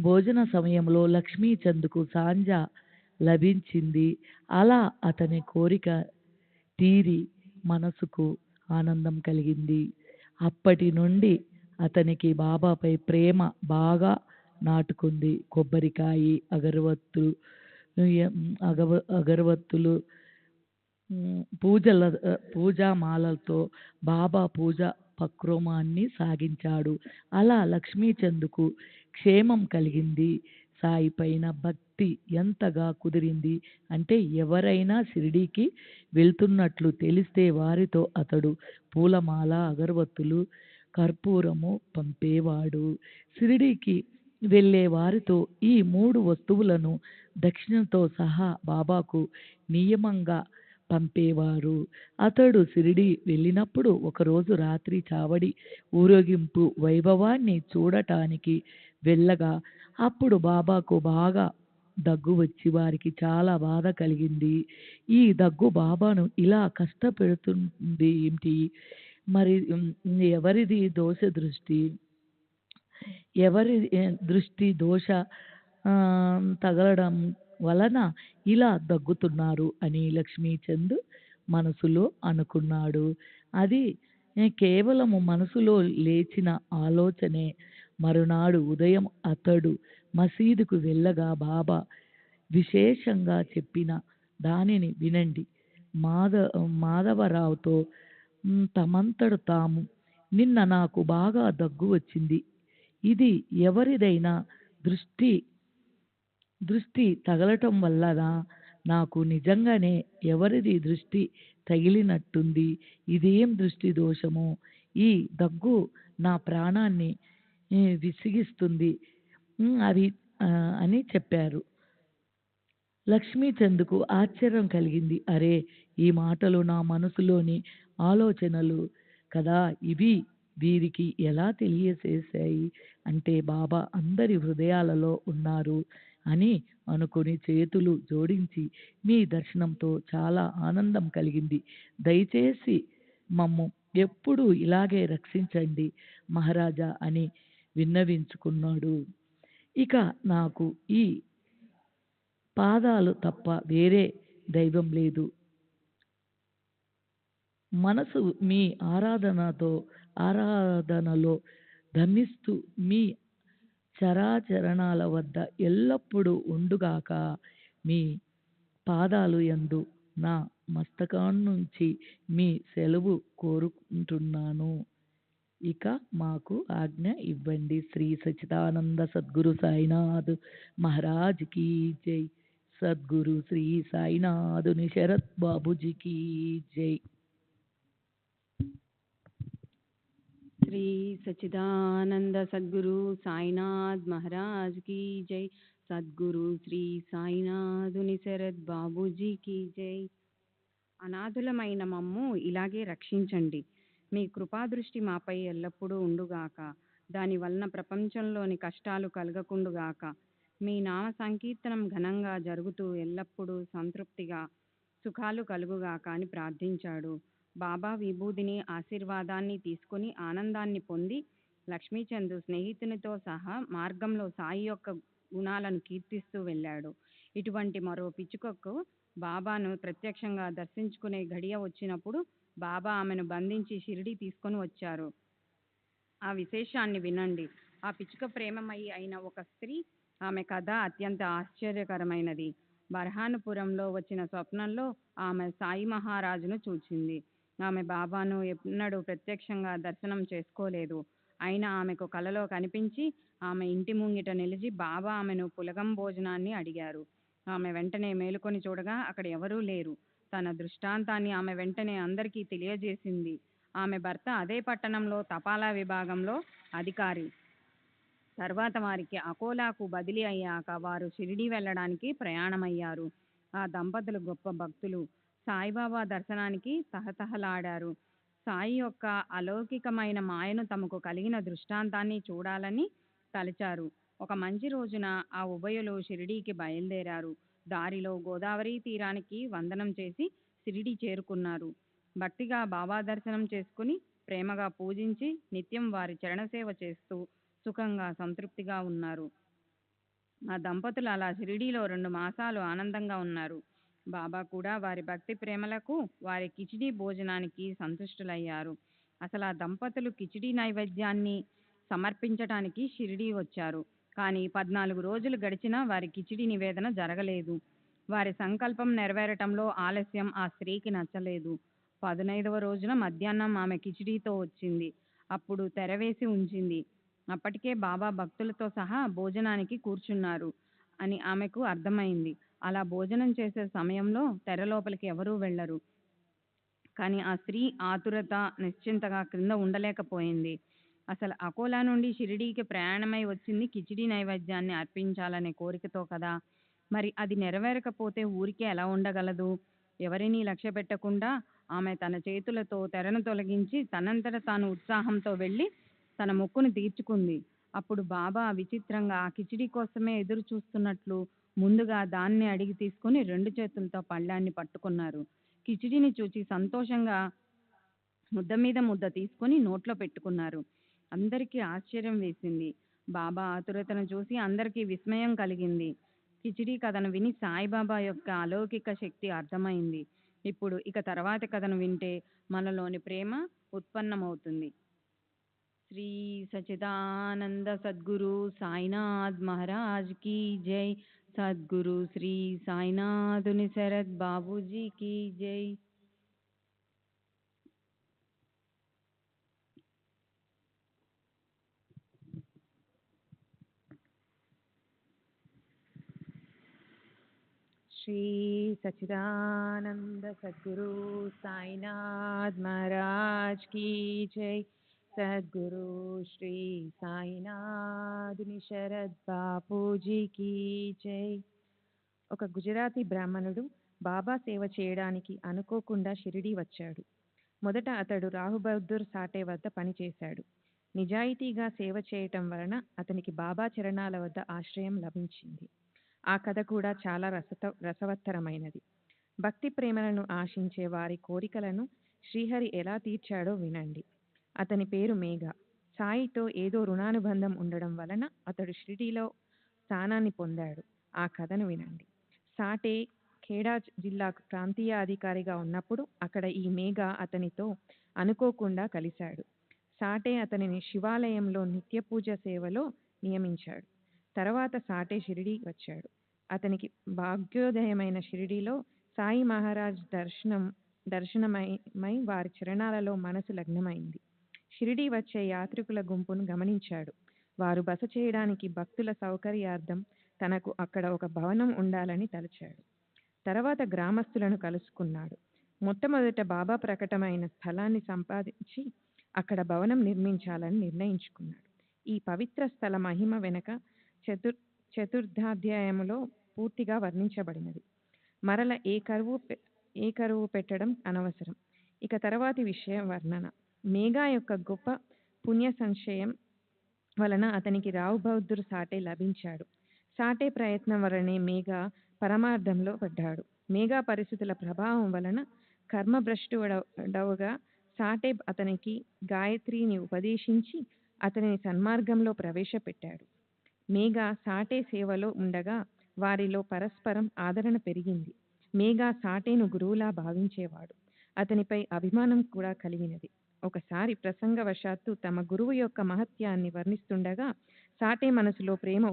భోజన సమయంలో లక్ష్మీచంద్కు సాంజా లభించింది. అలా అతని కోరిక తీరి మనసుకు ఆనందం కలిగింది. అప్పటి నుండి అతనికి బాబాపై ప్రేమ బాగా నాటుకుంది. కొబ్బరికాయ, అగరవత్తులు, పూజామాలతో బాబా పూజ పక్రమాన్ని సాగించాడు. అలా లక్ష్మీచంద్కు క్షేమం కలిగింది. సాయి పైన భక్తి ఎంతగా కుదిరింది అంటే ఎవరైనా షిరిడీకి వెళ్తున్నట్లు తెలిస్తే వారితో అతడు పూలమాల, అగరవత్తులు, కర్పూరము పంపేవాడు. షిరిడీకి వెళ్ళే వారితో ఈ 3 వస్తువులను దక్షిణతో సహా బాబాకు నియమంగా పంపేవారు. అతడు షిరిడీ వెళ్ళినప్పుడు ఒకరోజు రాత్రి చావడి ఊరేగింపు వైభవాన్ని చూడటానికి వెళ్ళగా అప్పుడు బాబాకు బాగా దగ్గు వచ్చి వారికి చాలా బాధ కలిగింది. ఈ దగ్గు బాబాను ఇలా కష్టపెడుతుంది ఏమిటి? మరి ఎవరిది దోష దృష్టి? ఎవరి దృష్టి దోష తగలడం వలన ఇలా దగ్గుతున్నారు అని లక్ష్మీచంద్ మనసులో అనుకున్నాడు. అది కేవలము మనసులో లేచిన ఆలోచనే. మరునాడు ఉదయం అతడు మసీదుకు వెళ్ళగా బాబా విశేషంగా చెప్పిన దానిని వినండి. మాధవరావుతో తమంతట తాము, నిన్న నాకు బాగా దగ్గు వచ్చింది. ఇది ఎవరిదైనా దృష్టి తగలటం వల్లనా? నాకు నిజంగానే ఎవరిది దృష్టి తగిలినట్టుంది. ఇదేం దృష్టి దోషమో? ఈ దగ్గు నా ప్రాణాన్ని విసిగిస్తుంది అని చెప్పారు. లక్ష్మీచంద్కు ఆశ్చర్యం కలిగింది. అరే, ఈ మాటలు నా మనసులోని ఆలోచనలు కదా, ఇవి వీరికి ఎలా తెలియచేశాయి అంటే బాబా అందరి హృదయాలలో ఉన్నారు అని అనుకుని చేతులు జోడించి, మీ దర్శనంతో చాలా ఆనందం కలిగింది. దయచేసి మమ్ము ఎప్పుడూ ఇలాగే రక్షించండి మహారాజా అని విన్నవించుకున్నాడు. ఇక నాకు ఈ పాదాలు తప్ప వేరే దైవం లేదు. మనసు మీ ఆరాధనలో ధమిస్తూ మీ చరాచరణాల వద్ద ఎల్లప్పుడూ ఉండుగాక. మీ పాదాలు యందు నా మస్తకాన్నుంచి మీ సెలవు కోరుకుంటున్నాను. ఇక మాకు ఆజ్ఞ ఇవ్వండి. శ్రీ సచ్చిదానంద సద్గురు సాయినాథ్ మహారాజ్ కీ జై. సద్గురు శ్రీ సాయినాథుని శరత్ బాబుజీకి జై. శ్రీ సచ్చిదానంద సద్గురు సాయినాథ్ మహారాజ్ की जय. సద్గురు శ్రీ సాయినాథుని శరత్ బాబూజీకి జై. అనాథులమైన మమ్ము ఇలాగే రక్షించండి. మీ కృపాదృష్టి మాపై ఎల్లప్పుడూ ఉండుగాక. దాని వలన ప్రపంచంలోని కష్టాలు కలగకుండుగాక. మీ నామ సంకీర్తనం ఘనంగా జరుగుతూ ఎల్లప్పుడూ సంతృప్తిగా సుఖాలు కలుగుగాక అని ప్రార్థించాడు. బాబా విభూదిని ఆశీర్వాదాన్ని తీసుకుని ఆనందాన్ని పొంది లక్ష్మీచంద్ స్నేహితునితో సహా మార్గంలో సాయి యొక్క గుణాలను కీర్తిస్తూ వెళ్ళాడు. ఇటువంటి మరో పిచ్చుకకు బాబాను ప్రత్యక్షంగా దర్శించుకునే ఘడియ వచ్చినప్పుడు బాబా ఆమెను బంధించి షిరిడీ తీసుకొని వచ్చారు. ఆ విశేషాన్ని వినండి. ఆ పిచ్చుక ప్రేమమయి అయిన ఒక స్త్రీ. ఆమె కథ అత్యంత ఆశ్చర్యకరమైనది. బర్హానుపురంలో వచ్చిన స్వప్నంలో ఆమె సాయి మహారాజును చూచింది. ఆమె బాబాను ఎన్నడూ ప్రత్యక్షంగా దర్శనం చేసుకోలేదు. అయినా ఆమెకు కలలో కనిపించి ఆమె ఇంటి ముంగిట నిలిచి బాబా ఆమెను పులగం భోజనాన్ని అడిగారు. ఆమె వెంటనే మేలుకొని చూడగా అక్కడ ఎవరూ లేరు. తన దృష్టాంతాన్ని ఆమె వెంటనే అందరికీ తెలియజేసింది. ఆమె భర్త అదే పట్టణంలో తపాలా విభాగంలో అధికారి. తర్వాత వారికి అకోలాకు బదిలీ అయ్యాక వారు షిరిడీ వెళ్ళడానికి ప్రయాణమయ్యారు. ఆ దంపతులు గొప్ప భక్తులు. సాయిబాబా దర్శనానికి తహతహలాడారు. సాయి యొక్క అలౌకికమైన మాయను తమకు కలిగిన దృష్టాంతాన్ని చూడాలని తలచారు. ఒక మంచి రోజున ఆ ఉభయులు షిరిడీకి బయలుదేరారు. దారిలో గోదావరి తీరానికి వందనం చేసి షిరిడీ చేరుకున్నారు. భక్తిగా బాబా దర్శనం చేసుకుని ప్రేమగా పూజించి నిత్యం వారి చరణసేవ చేస్తూ సుఖంగా సంతృప్తిగా ఉన్నారు. ఆ దంపతులు అలా షిరిడీలో 2 మాసాలు ఆనందంగా ఉన్నారు. బాబా కూడా వారి భక్తి ప్రేమలకు వారి కిచిడీ భోజనానికి సంతుష్టులయ్యారు. అసలు ఆ దంపతులు కిచిడీ నైవేద్యాన్ని సమర్పించటానికి షిరిడీ వచ్చారు. కానీ 14 రోజులు గడిచినా వారి కిచిడీ నివేదన జరగలేదు. వారి సంకల్పం నెరవేరటంలో ఆలస్యం ఆ స్త్రీకి నచ్చలేదు. 15వ రోజున మధ్యాహ్నం ఆమె కిచిడీతో వచ్చింది. అప్పుడు తెరవేసి ఉంచింది. అప్పటికే బాబా భక్తులతో సహా భోజనానికి కూర్చున్నారు అని ఆమెకు అర్థమైంది. అలా భోజనం చేసే సమయంలో తెర లోపలికి ఎవరూ వెళ్ళరు. కానీ ఆ స్త్రీ ఆతురత నిశ్చింతగా క్రింద ఉండలేకపోయింది. అసలు అకోలా నుండి షిరిడీకి ప్రయాణమై వచ్చింది కిచిడీ నైవేద్యాన్ని అర్పించాలనే కోరికతో కదా. మరి అది నెరవేరకపోతే ఊరికే ఎలా ఉండగలదు? ఎవరినీ లక్ష్య పెట్టకుండా ఆమె తన చేతులతో తెరను తొలగించి తనంతట తాను ఉత్సాహంతో వెళ్ళి తన మొక్కును తీర్చుకుంది. అప్పుడు బాబా విచిత్రంగా ఆ కిచిడి కోసమే ఎదురు చూస్తున్నట్లు ముందుగా దాన్ని అడిగి తీసుకుని 2 చేతులతో పళ్ళాన్ని పట్టుకున్నారు. కిచిడిని చూచి సంతోషంగా ముద్ద మీద ముద్ద తీసుకొని నోట్లో పెట్టుకున్నారు. అందరికీ ఆశ్చర్యం వేసింది. బాబా ఆతురతను చూసి అందరికీ విస్మయం కలిగింది. కిచిడి కథను విని సాయిబాబా యొక్క అలౌకిక శక్తి అర్థమైంది. ఇప్పుడు ఇక తర్వాతి కథను వింటే మనలోని ప్రేమ ఉత్పన్నమవుతుంది. శ్రీ సచిదానంద సద్గురు సాయినాథ్ మహారాజ్ की जय. సద్గురు శ్రీ సాయినాథుని శరత్ బాబూజీ की जय. శ్రీ సచిదానంద సద్గురు సాయినాథ్ మహారాజ్ की जय. సద్గురు శ్రీ సాయినాథుని శరత్ బాపూజీ की जय. ఒక గుజరాతీ బ్రాహ్మణుడు బాబా సేవ చేయడానికి అనుకోకుండా షిరిడీ వచ్చాడు. మొదట అతడు రాహు బహదూర్ సాటే వద్ద పనిచేశాడు. నిజాయితీగా సేవ చేయటం వలన అతనికి బాబా చరణాల వద్ద ఆశ్రయం లభించింది. ఆ కథ కూడా చాలా రసవత్తరమైనది. భక్తి ప్రేమలను ఆశించే వారి కోరికలను శ్రీహరి ఎలా తీర్చాడో వినండి. అతని పేరు మేఘ. సాయితో ఏదో రుణానుబంధం ఉండడం వలన అతడు షిరిడీలో స్థానాన్ని పొందాడు. ఆ కథను వినండి. సాటే ఖేడా జిల్లాకు ప్రాంతీయ అధికారిగా ఉన్నప్పుడు అక్కడ ఈ మేఘ అతనితో అనుకోకుండా కలిశాడు. సాటే అతనిని శివాలయంలో నిత్య పూజ సేవలో నియమించాడు. తర్వాత సాటే షిరిడీ వచ్చాడు. అతనికి భాగ్యోదయమైన షిరిడీలో సాయి మహారాజ్ దర్శనమై వారి చరణాలలో మనసు లగ్నమైంది. షిరిడీ వచ్చే యాత్రికుల గుంపును గమనించాడు. వారు బస చేయడానికి భక్తుల సౌకర్యార్థం తనకు అక్కడ ఒక భవనం ఉండాలని తలచాడు. తర్వాత గ్రామస్తులను కలుసుకున్నాడు. మొట్టమొదట బాబా ప్రకటమైన స్థలాన్ని సంపాదించి అక్కడ భవనం నిర్మించాలని నిర్ణయించుకున్నాడు. ఈ పవిత్ర స్థల మహిమ వెనక చతుర్థాధ్యాయములో పూర్తిగా వర్ణించబడినది. మరల ఏ కరువు పెట్టడం అనవసరం. ఇక తర్వాతి విషయ వర్ణన. మేఘా యొక్క గొప్ప పుణ్య సంశయం వలన అతనికి రావు బహదూర్ సాటే లభించాడు. సాటే ప్రయత్నం వలనే మేఘా పరమార్థంలో పడ్డాడు. మేఘా పరిస్థితుల ప్రభావం వలన కర్మభ్రష్టుడవుగా సాటే అతనికి గాయత్రిని ఉపదేశించి అతనిని సన్మార్గంలో ప్రవేశపెట్టాడు. మేఘా సాటే సేవలో ఉండగా వారిలో పరస్పరం ఆదరణ పెరిగింది. మేఘా సాటేను గురువులా భావించేవాడు. అతనిపై అభిమానం కూడా కలిగినది. ఒకసారి ప్రసంగవశాత్తు తమ గురువు యొక్క మహత్యాన్ని వర్ణిస్తుండగా సాటే మనసులో ప్రేమ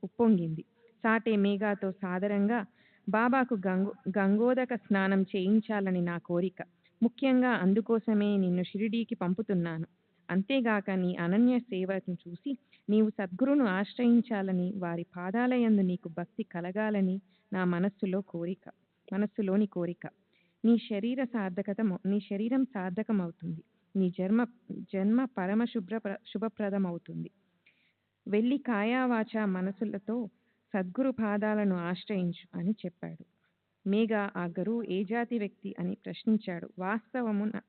ఉప్పొంగింది. సాటే మేఘాతో సాదరంగా, బాబాకు గంగోదక స్నానం చేయించాలని నా కోరిక. ముఖ్యంగా అందుకోసమే నిన్ను షిరిడీకి పంపుతున్నాను. అంతేగాక నీ అనన్య సేవను చూసి నీవు సద్గురును ఆశ్రయించాలని, వారి పాదాలయందు నీకు భక్తి కలగాలని నా మనస్సులోని కోరిక. నీ శరీరం సార్థకమవుతుంది. నీ జన్మ పరమ శుభప్రదమవుతుంది. వెళ్ళి కాయావాచ మనసులతో సద్గురు పాదాలను ఆశ్రయించు అని చెప్పాడు. మేఘ ఆ గురువు ఏ జాతి వ్యక్తి అని ప్రశ్నించాడు.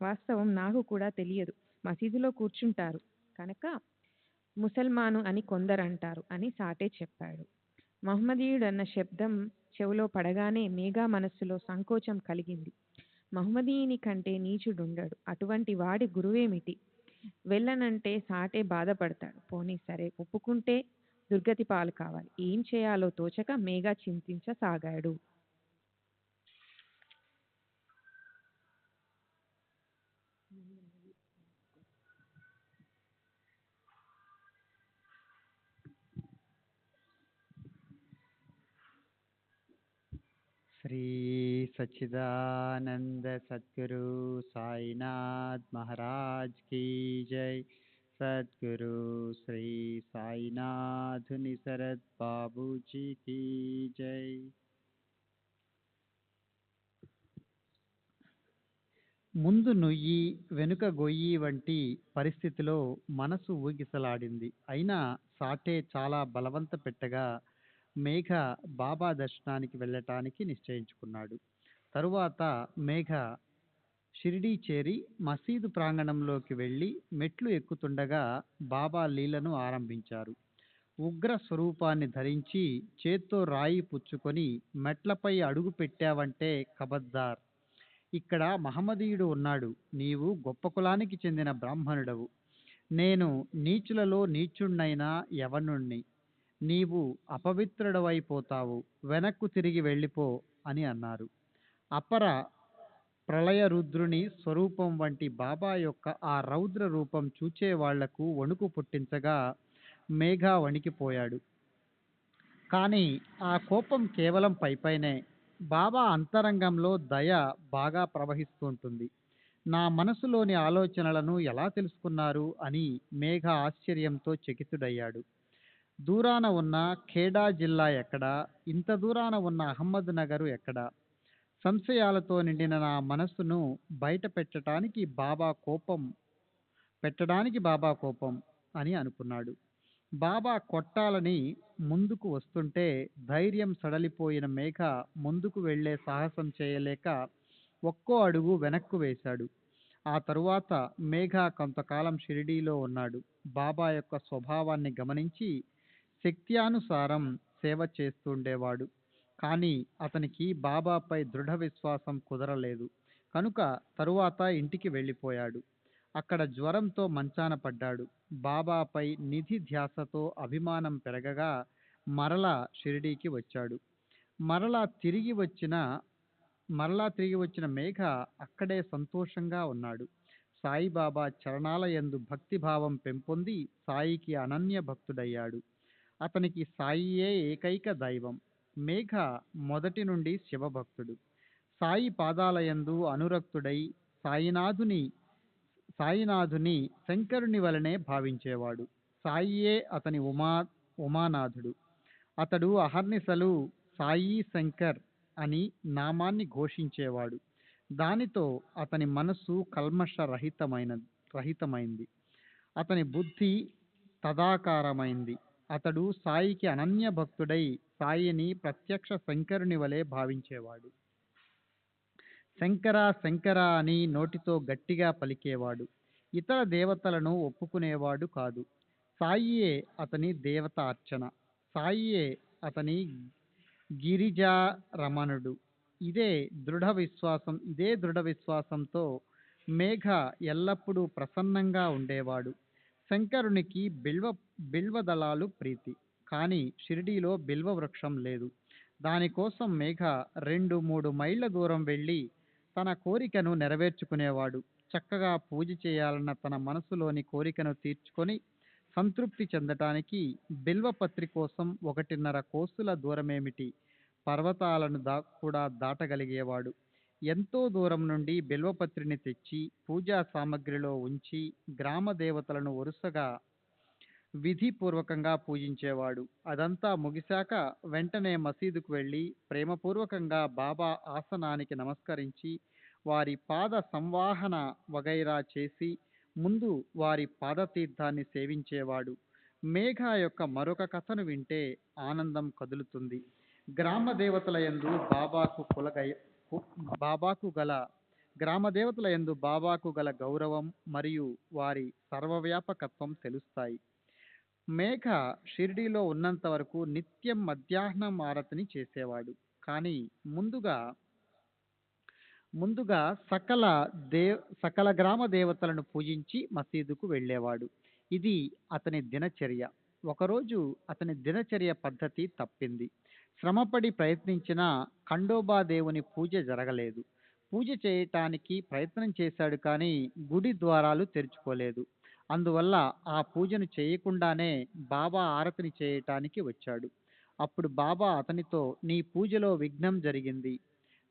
వాస్తవం నాకు కూడా తెలియదు. మసీదులో కూర్చుంటారు కనుక ముసల్మాను అని కొందరంటారు అని సాటే చెప్పాడు. మహమ్మదీయుడన్న శబ్దం చెవిలో పడగానే మేఘా మనస్సులో సంకోచం కలిగింది. మహమ్మదీయుని కంటే నీచుడుండడు. అటువంటి వాడి గురువేమిటి? వెళ్ళనంటే సాటే బాధపడతాడు. పోనీ సరే, ఒప్పుకుంటే దుర్గతి పాలు కావాలి. ఏం చేయాలో తోచక మేఘా చింతించసాగాడు. శ్రీ సచ్చిదానంద సద్గురు సాయినాథ్ మహారాజ్ की जय. సద్గురు శ్రీ సాయినాథుని శరత్ బాబూజీ की जय. ముందు నుయ్యి వెనుక గొయ్యి వంటి పరిస్థితిలో మనసు ఊగిసలాడింది. అయినా సాటే చాలా బలవంత పెట్టగా మేఘ బాబా దర్శనానికి వెళ్ళటానికి నిశ్చయించుకున్నాడు. తరువాత మేఘ షిరిడీ చేరి మసీదు ప్రాంగణంలోకి వెళ్ళి మెట్లు ఎక్కుతుండగా బాబా లీలను ఆరంభించారు. ఉగ్ర స్వరూపాన్ని ధరించి చేత్తో రాయి పుచ్చుకొని మెట్లపై అడుగు పెట్టావంటే ఖబర్దార్, ఇక్కడ మహమ్మదీయుడు ఉన్నాడు, నీవు గొప్ప కులానికి చెందిన బ్రాహ్మణుడవు, నేను నీచులలో నీచుణ్ణైనా యవనుణ్ణి, నీవు అపవిత్రుడవైపోతావు, వెనక్కు తిరిగి వెళ్ళిపో అని అన్నారు. అపర ప్రళయ రుద్రుని స్వరూపం వంటి బాబా యొక్క ఆ రౌద్ర రూపం చూచే వాళ్లకు వణుకు పుట్టించగా మేఘ వణికిపోయాడు. కానీ ఆ కోపం కేవలం పైపైనే. బాబా అంతరంగంలో దయ బాగా ప్రవహిస్తుంటుంది. నా మనసులోని ఆలోచనలను ఎలా తెలుసుకున్నారు అని మేఘ ఆశ్చర్యంతో చకితుడయ్యాడు. దూరాన ఉన్న ఖేడా జిల్లా ఎక్కడా, ఇంత దూరాన ఉన్న అహ్మద్ నగరు ఎక్కడా? సంశయాలతో నిండిన నా మనస్సును బయట పెట్టడానికి బాబా కోపం అని అనుకున్నాడు. బాబా కొట్టాలని ముందుకు వస్తుంటే ధైర్యం సడలిపోయిన మేఘ ముందుకు వెళ్ళే సాహసం చేయలేక ఒక్కో అడుగు వెనక్కు వేశాడు. ఆ తరువాత మేఘ కొంతకాలం షిరిడీలో ఉన్నాడు. బాబా యొక్క స్వభావాన్ని గమనించి శక్త్యానుసారం సేవ చేస్తుండేవాడు. కానీ అతనికి బాబాపై దృఢ విశ్వాసం కుదరలేదు కనుక తరువాత ఇంటికి వెళ్ళిపోయాడు. అక్కడ జ్వరంతో మంచాన పడ్డాడు. బాబాపై నిధి ధ్యాసతో అభిమానం పెరగగా మరలా షిరిడీకి వచ్చాడు. మరలా తిరిగి వచ్చిన మేఘ అక్కడే సంతోషంగా ఉన్నాడు. సాయిబాబా చరణాల యందు భక్తిభావం పెంపొంది సాయికి అనన్య భక్తుడయ్యాడు. అతనికి సాయియే ఏకైక దైవం. మేఘ మొదటి నుండి శివభక్తుడు. సాయి పాదాలయందు అనురక్తుడై సాయినాథుని శంకరుని వలనే భావించేవాడు. సాయియే అతని ఉమానాథుడు. అతడు అహర్నిశలు సాయి శంకర్ అని నామాన్ని ఘోషించేవాడు. దానితో అతని మనస్సు కల్మష రహితమైంది. అతని బుద్ధి తదాకారమైంది. అతడు సాయికి అనన్య భక్తుడై సాయిని ప్రత్యక్ష శంకరుని వలె భావించేవాడు. శంకర శంకర అని నోటితో గట్టిగా పలికేవాడు. ఇతర దేవతలను ఒప్పుకునేవాడు కాదు. సాయియే అతని దేవత అర్చన. సాయియే అతని గిరిజారమణుడు. ఇదే దృఢ విశ్వాసంతో మేఘ ఎల్లప్పుడూ ప్రసన్నంగా ఉండేవాడు. శంకరునికి బిల్వదళాలు ప్రీతి. కానీ షిరిడీలో బిల్వ వృక్షం లేదు. దానికోసం మేఘ 2-3 మైళ్ళ దూరం వెళ్ళి తన కోరికను నెరవేర్చుకునేవాడు. చక్కగా పూజ చేయాలన్న తన మనసులోని కోరికను తీర్చుకొని సంతృప్తి చెందటానికి బిల్వపత్రి కోసం 1.5 కోసుల దూరమేమిటి, పర్వతాలను కూడా దాటగలిగేవాడు. ఎంతో దూరం నుండి బిల్వపత్రిని తెచ్చి పూజా సామగ్రిలో ఉంచి గ్రామ దేవతలను వరుసగా విధిపూర్వకంగా పూజించేవాడు. అదంతా ముగిశాక వెంటనే మసీదుకు వెళ్ళి ప్రేమపూర్వకంగా బాబా ఆసనానికి నమస్కరించి వారి పాద సంవాహన వగైరా చేసి ముందు వారి పాదతీర్థాన్ని సేవించేవాడు. మేఘ యొక్క మరొక కథను వింటే ఆనందం కదులుతుంది. గ్రామ దేవతల యందు బాబాకు గల గౌరవం మరియు వారి సర్వవ్యాపకత్వం తెలుస్తాయి. మేఘ షిరిడీలో ఉన్నంత వరకు నిత్యం మధ్యాహ్నం ఆరతిని చేసేవాడు. కానీ ముందుగా సకల గ్రామ దేవతలను పూజించి మసీదుకు వెళ్ళేవాడు. ఇది అతని దినచర్య. ఒకరోజు అతని దినచర్య పద్ధతి తప్పింది. శ్రమపడి ప్రయత్నించినా ఖండోబా దేవుని పూజ జరగలేదు. పూజ చేయటానికి ప్రయత్నం చేశాడు కానీ గుడి ద్వారాలు తెరుచుకోలేదు. అందువల్ల ఆ పూజను చేయకుండానే బాబా ఆరతిని చేయటానికి వచ్చాడు. అప్పుడు బాబా అతనితో, నీ పూజలో విఘ్నం జరిగింది.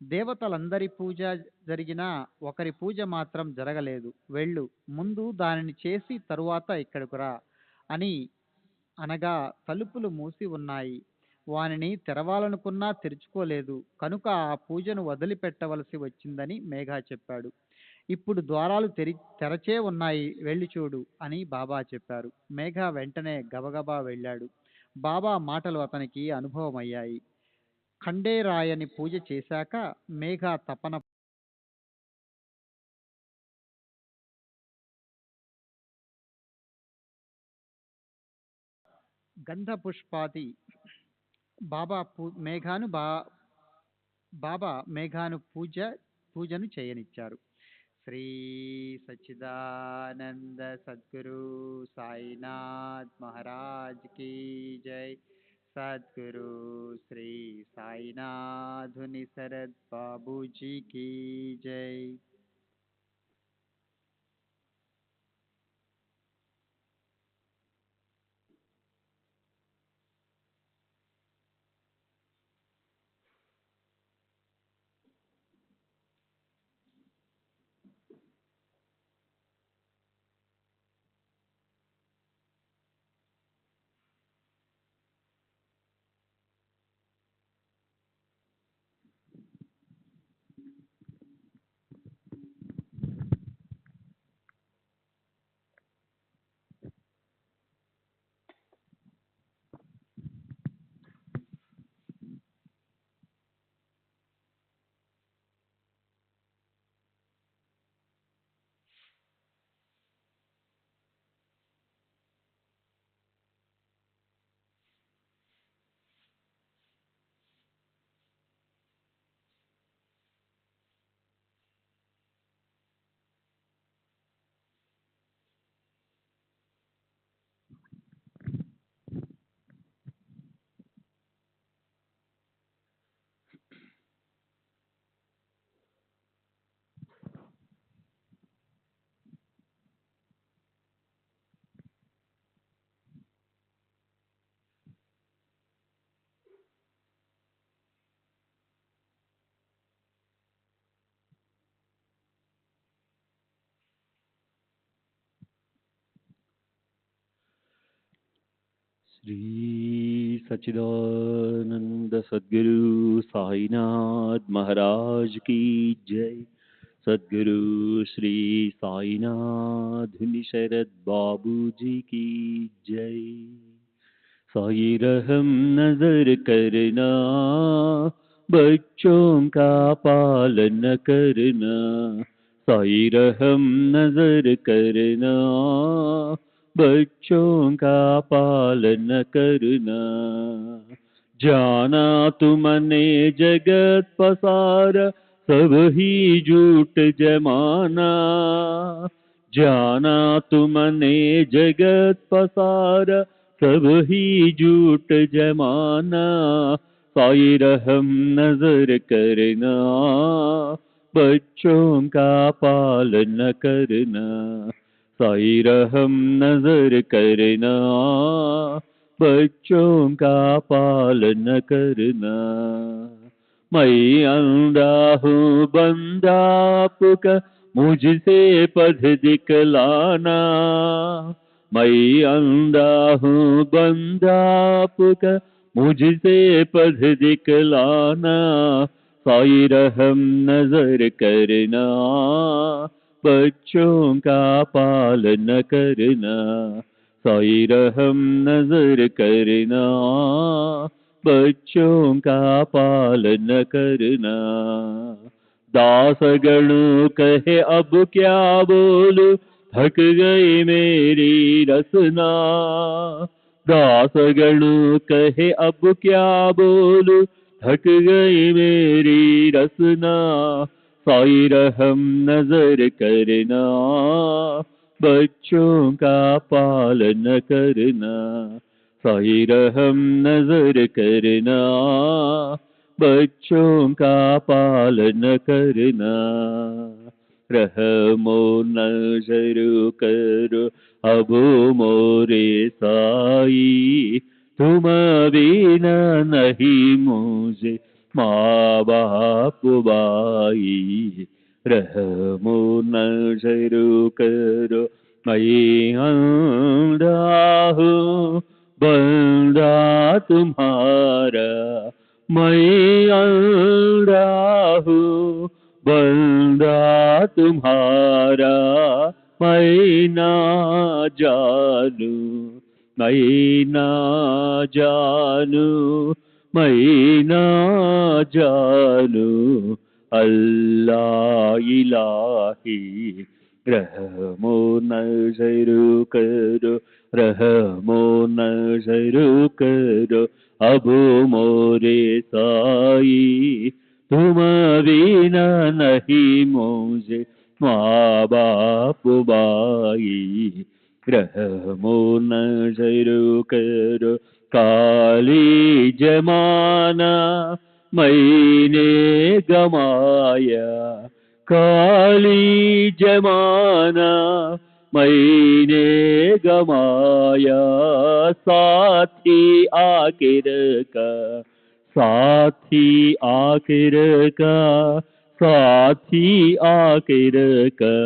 దేవతలందరి పూజ జరిగినా ఒకరి పూజ మాత్రం జరగలేదు. వెళ్ళు, ముందు దానిని చేసి తరువాత ఇక్కడకు రా అని అనగా తలుపులు మూసి ఉన్నాయి. వానిని తెరవాలనుకున్నా తెరుచుకోలేదు కనుక ఆ పూజను వదిలిపెట్టవలసి వచ్చిందని మేఘ చెప్పాడు. ఇప్పుడు ద్వారాలు తెరచే ఉన్నాయి, వెళ్ళి చూడు అని బాబా చెప్పారు. మేఘ వెంటనే గబగబా వెళ్ళాడు. బాబా మాటలు అతనికి అనుభవమయ్యాయి. ఖండేరాయని పూజ చేశాక మేఘ తపన గంధ పుష్పాది బాబా మేఘాను పూజను చేయనిచ్చారు. శ్రీ సచ్చిదానంద సద్గురు సాయినాథ్ మహారాజ్ కీ జై. సద్గురు శ్రీ సాయినాథుని శరత్ బాబూజీ కీ జై. श्री सच्चिदानंद सद्गुरु साईनाथ महाराज की जय. सद्गुरु श्री साईनाथ शरद बाबू जी की जय. साई रहम नजर करना, बच्चों का पालन करना. साई रहम नजर करना, बच्चों का पालन करना. जाना तुमने जगत पसारा, सब ही झूठ जमाना. जाना तुमने जगत पसारा, सब ही झूठ जमाना. साई रहम नजर करना, बच्चों का पालन करना. साई रहम नजर करना, बच्चों का पालन करना. मैं अंधा हूँ बंदा आपका, मुझसे पथ दिखलाना. मैं अंधा हूँ बंदा आपका, मुझसे पथ दिखलाना. साई रहम नजर करना, बच्चों का पालन करना. साई रहम नजर करना, बच्चों का पालन करना. दासगणों कहे अब क्या बोलूं, थक गई मेरी रसना. दासगणों कहे अब क्या बोलूं, थक गई मेरी रसना. साई रहम नजर करना, बच्चों का पालन करना. साई रहम नजर करना, बच्चों का पालन करना. रहमो नजर करो अब मोरे साई, तुम बिना नहीं मुझे माँ बाप भाई. रहमो नजर करो, मैं अंधा हूँ बंदा तुम्हारा. मैं अंधा हूँ बंदा तुम्हारा. मैं ना जानू, मैं ना जानू, मैं ना जानू अल्लाह इलाही रहमो नजर करो रहमो नजर करो अब मोरे साई तुम बिना नहीं मुझे माँ बाप बाई रहमो नजर करो काली जमाना मैंने गमाया काली जमाना मैंने गमाया साथी आखिर का साथी आखिर का साथी आखिर का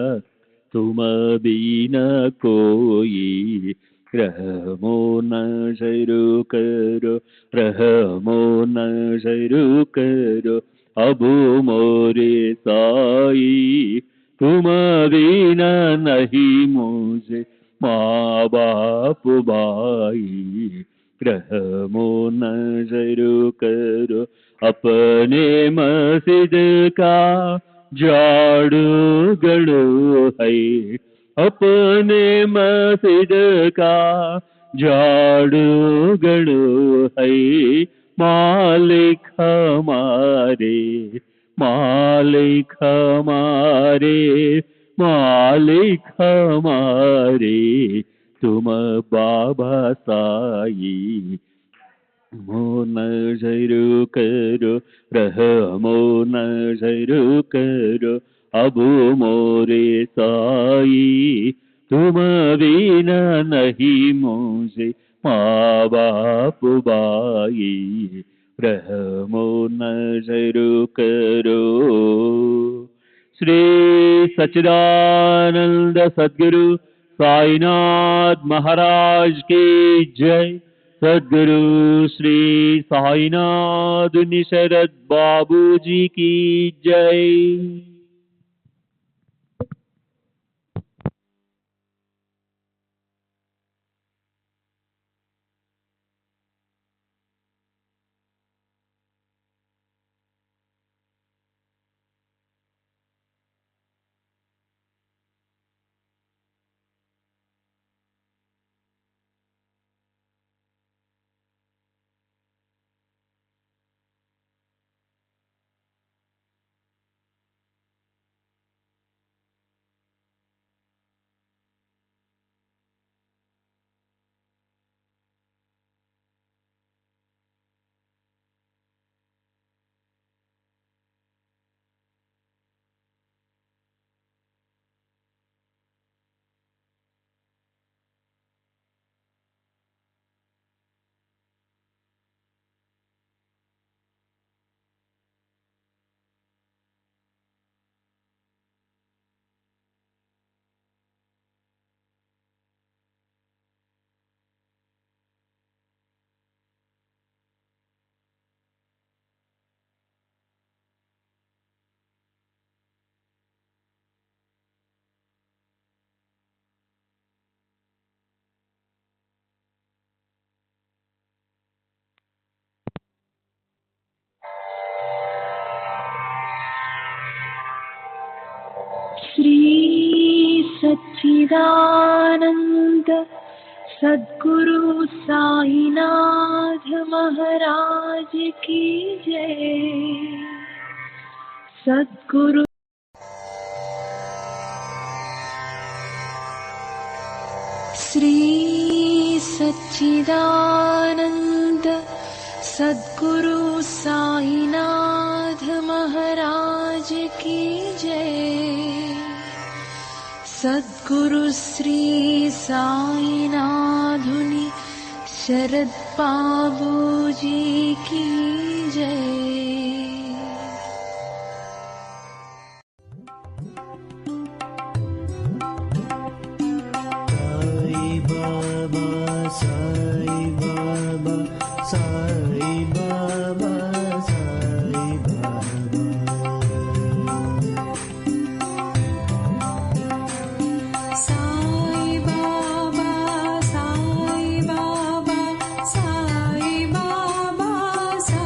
तुम बिना कोई रहमो नजर करो रहमो नजर करो अब मोरे साई तुम बिना नहीं मुझे माँ बाप भाई रहमो नजर करो अपने मस्जिद का झाड़ू गड़ो है अपने मस्जिद का झाड़ू गड़ो है मालिक हमारे मालिक हमारे मालिक हमारे तुम बाबा साई मो नजर करो रहमो नजर करो अब मोरे साई तुम बिना नहीं मुझे माँ बाप बाई रहमो नजर करो। श्री सच्चिदानंद सद्गुरु साईनाथ महाराज की जय। सद्गुरु श्री साईनाथ निशरद बाबू जी की जय। श्री सच्चिदानंद सद्गुरु साईनाथ महाराज की जय। सद्गुरु श्री सच्चिदानंद सद्गुरु साईनाथ महाराज की जय। सद्गुरु श्री साईनाथुनि शरद बाबू जी की जय। साई बाबा साई बाबा साई बाबा साई बाबा साई बाबा साई बाबा साई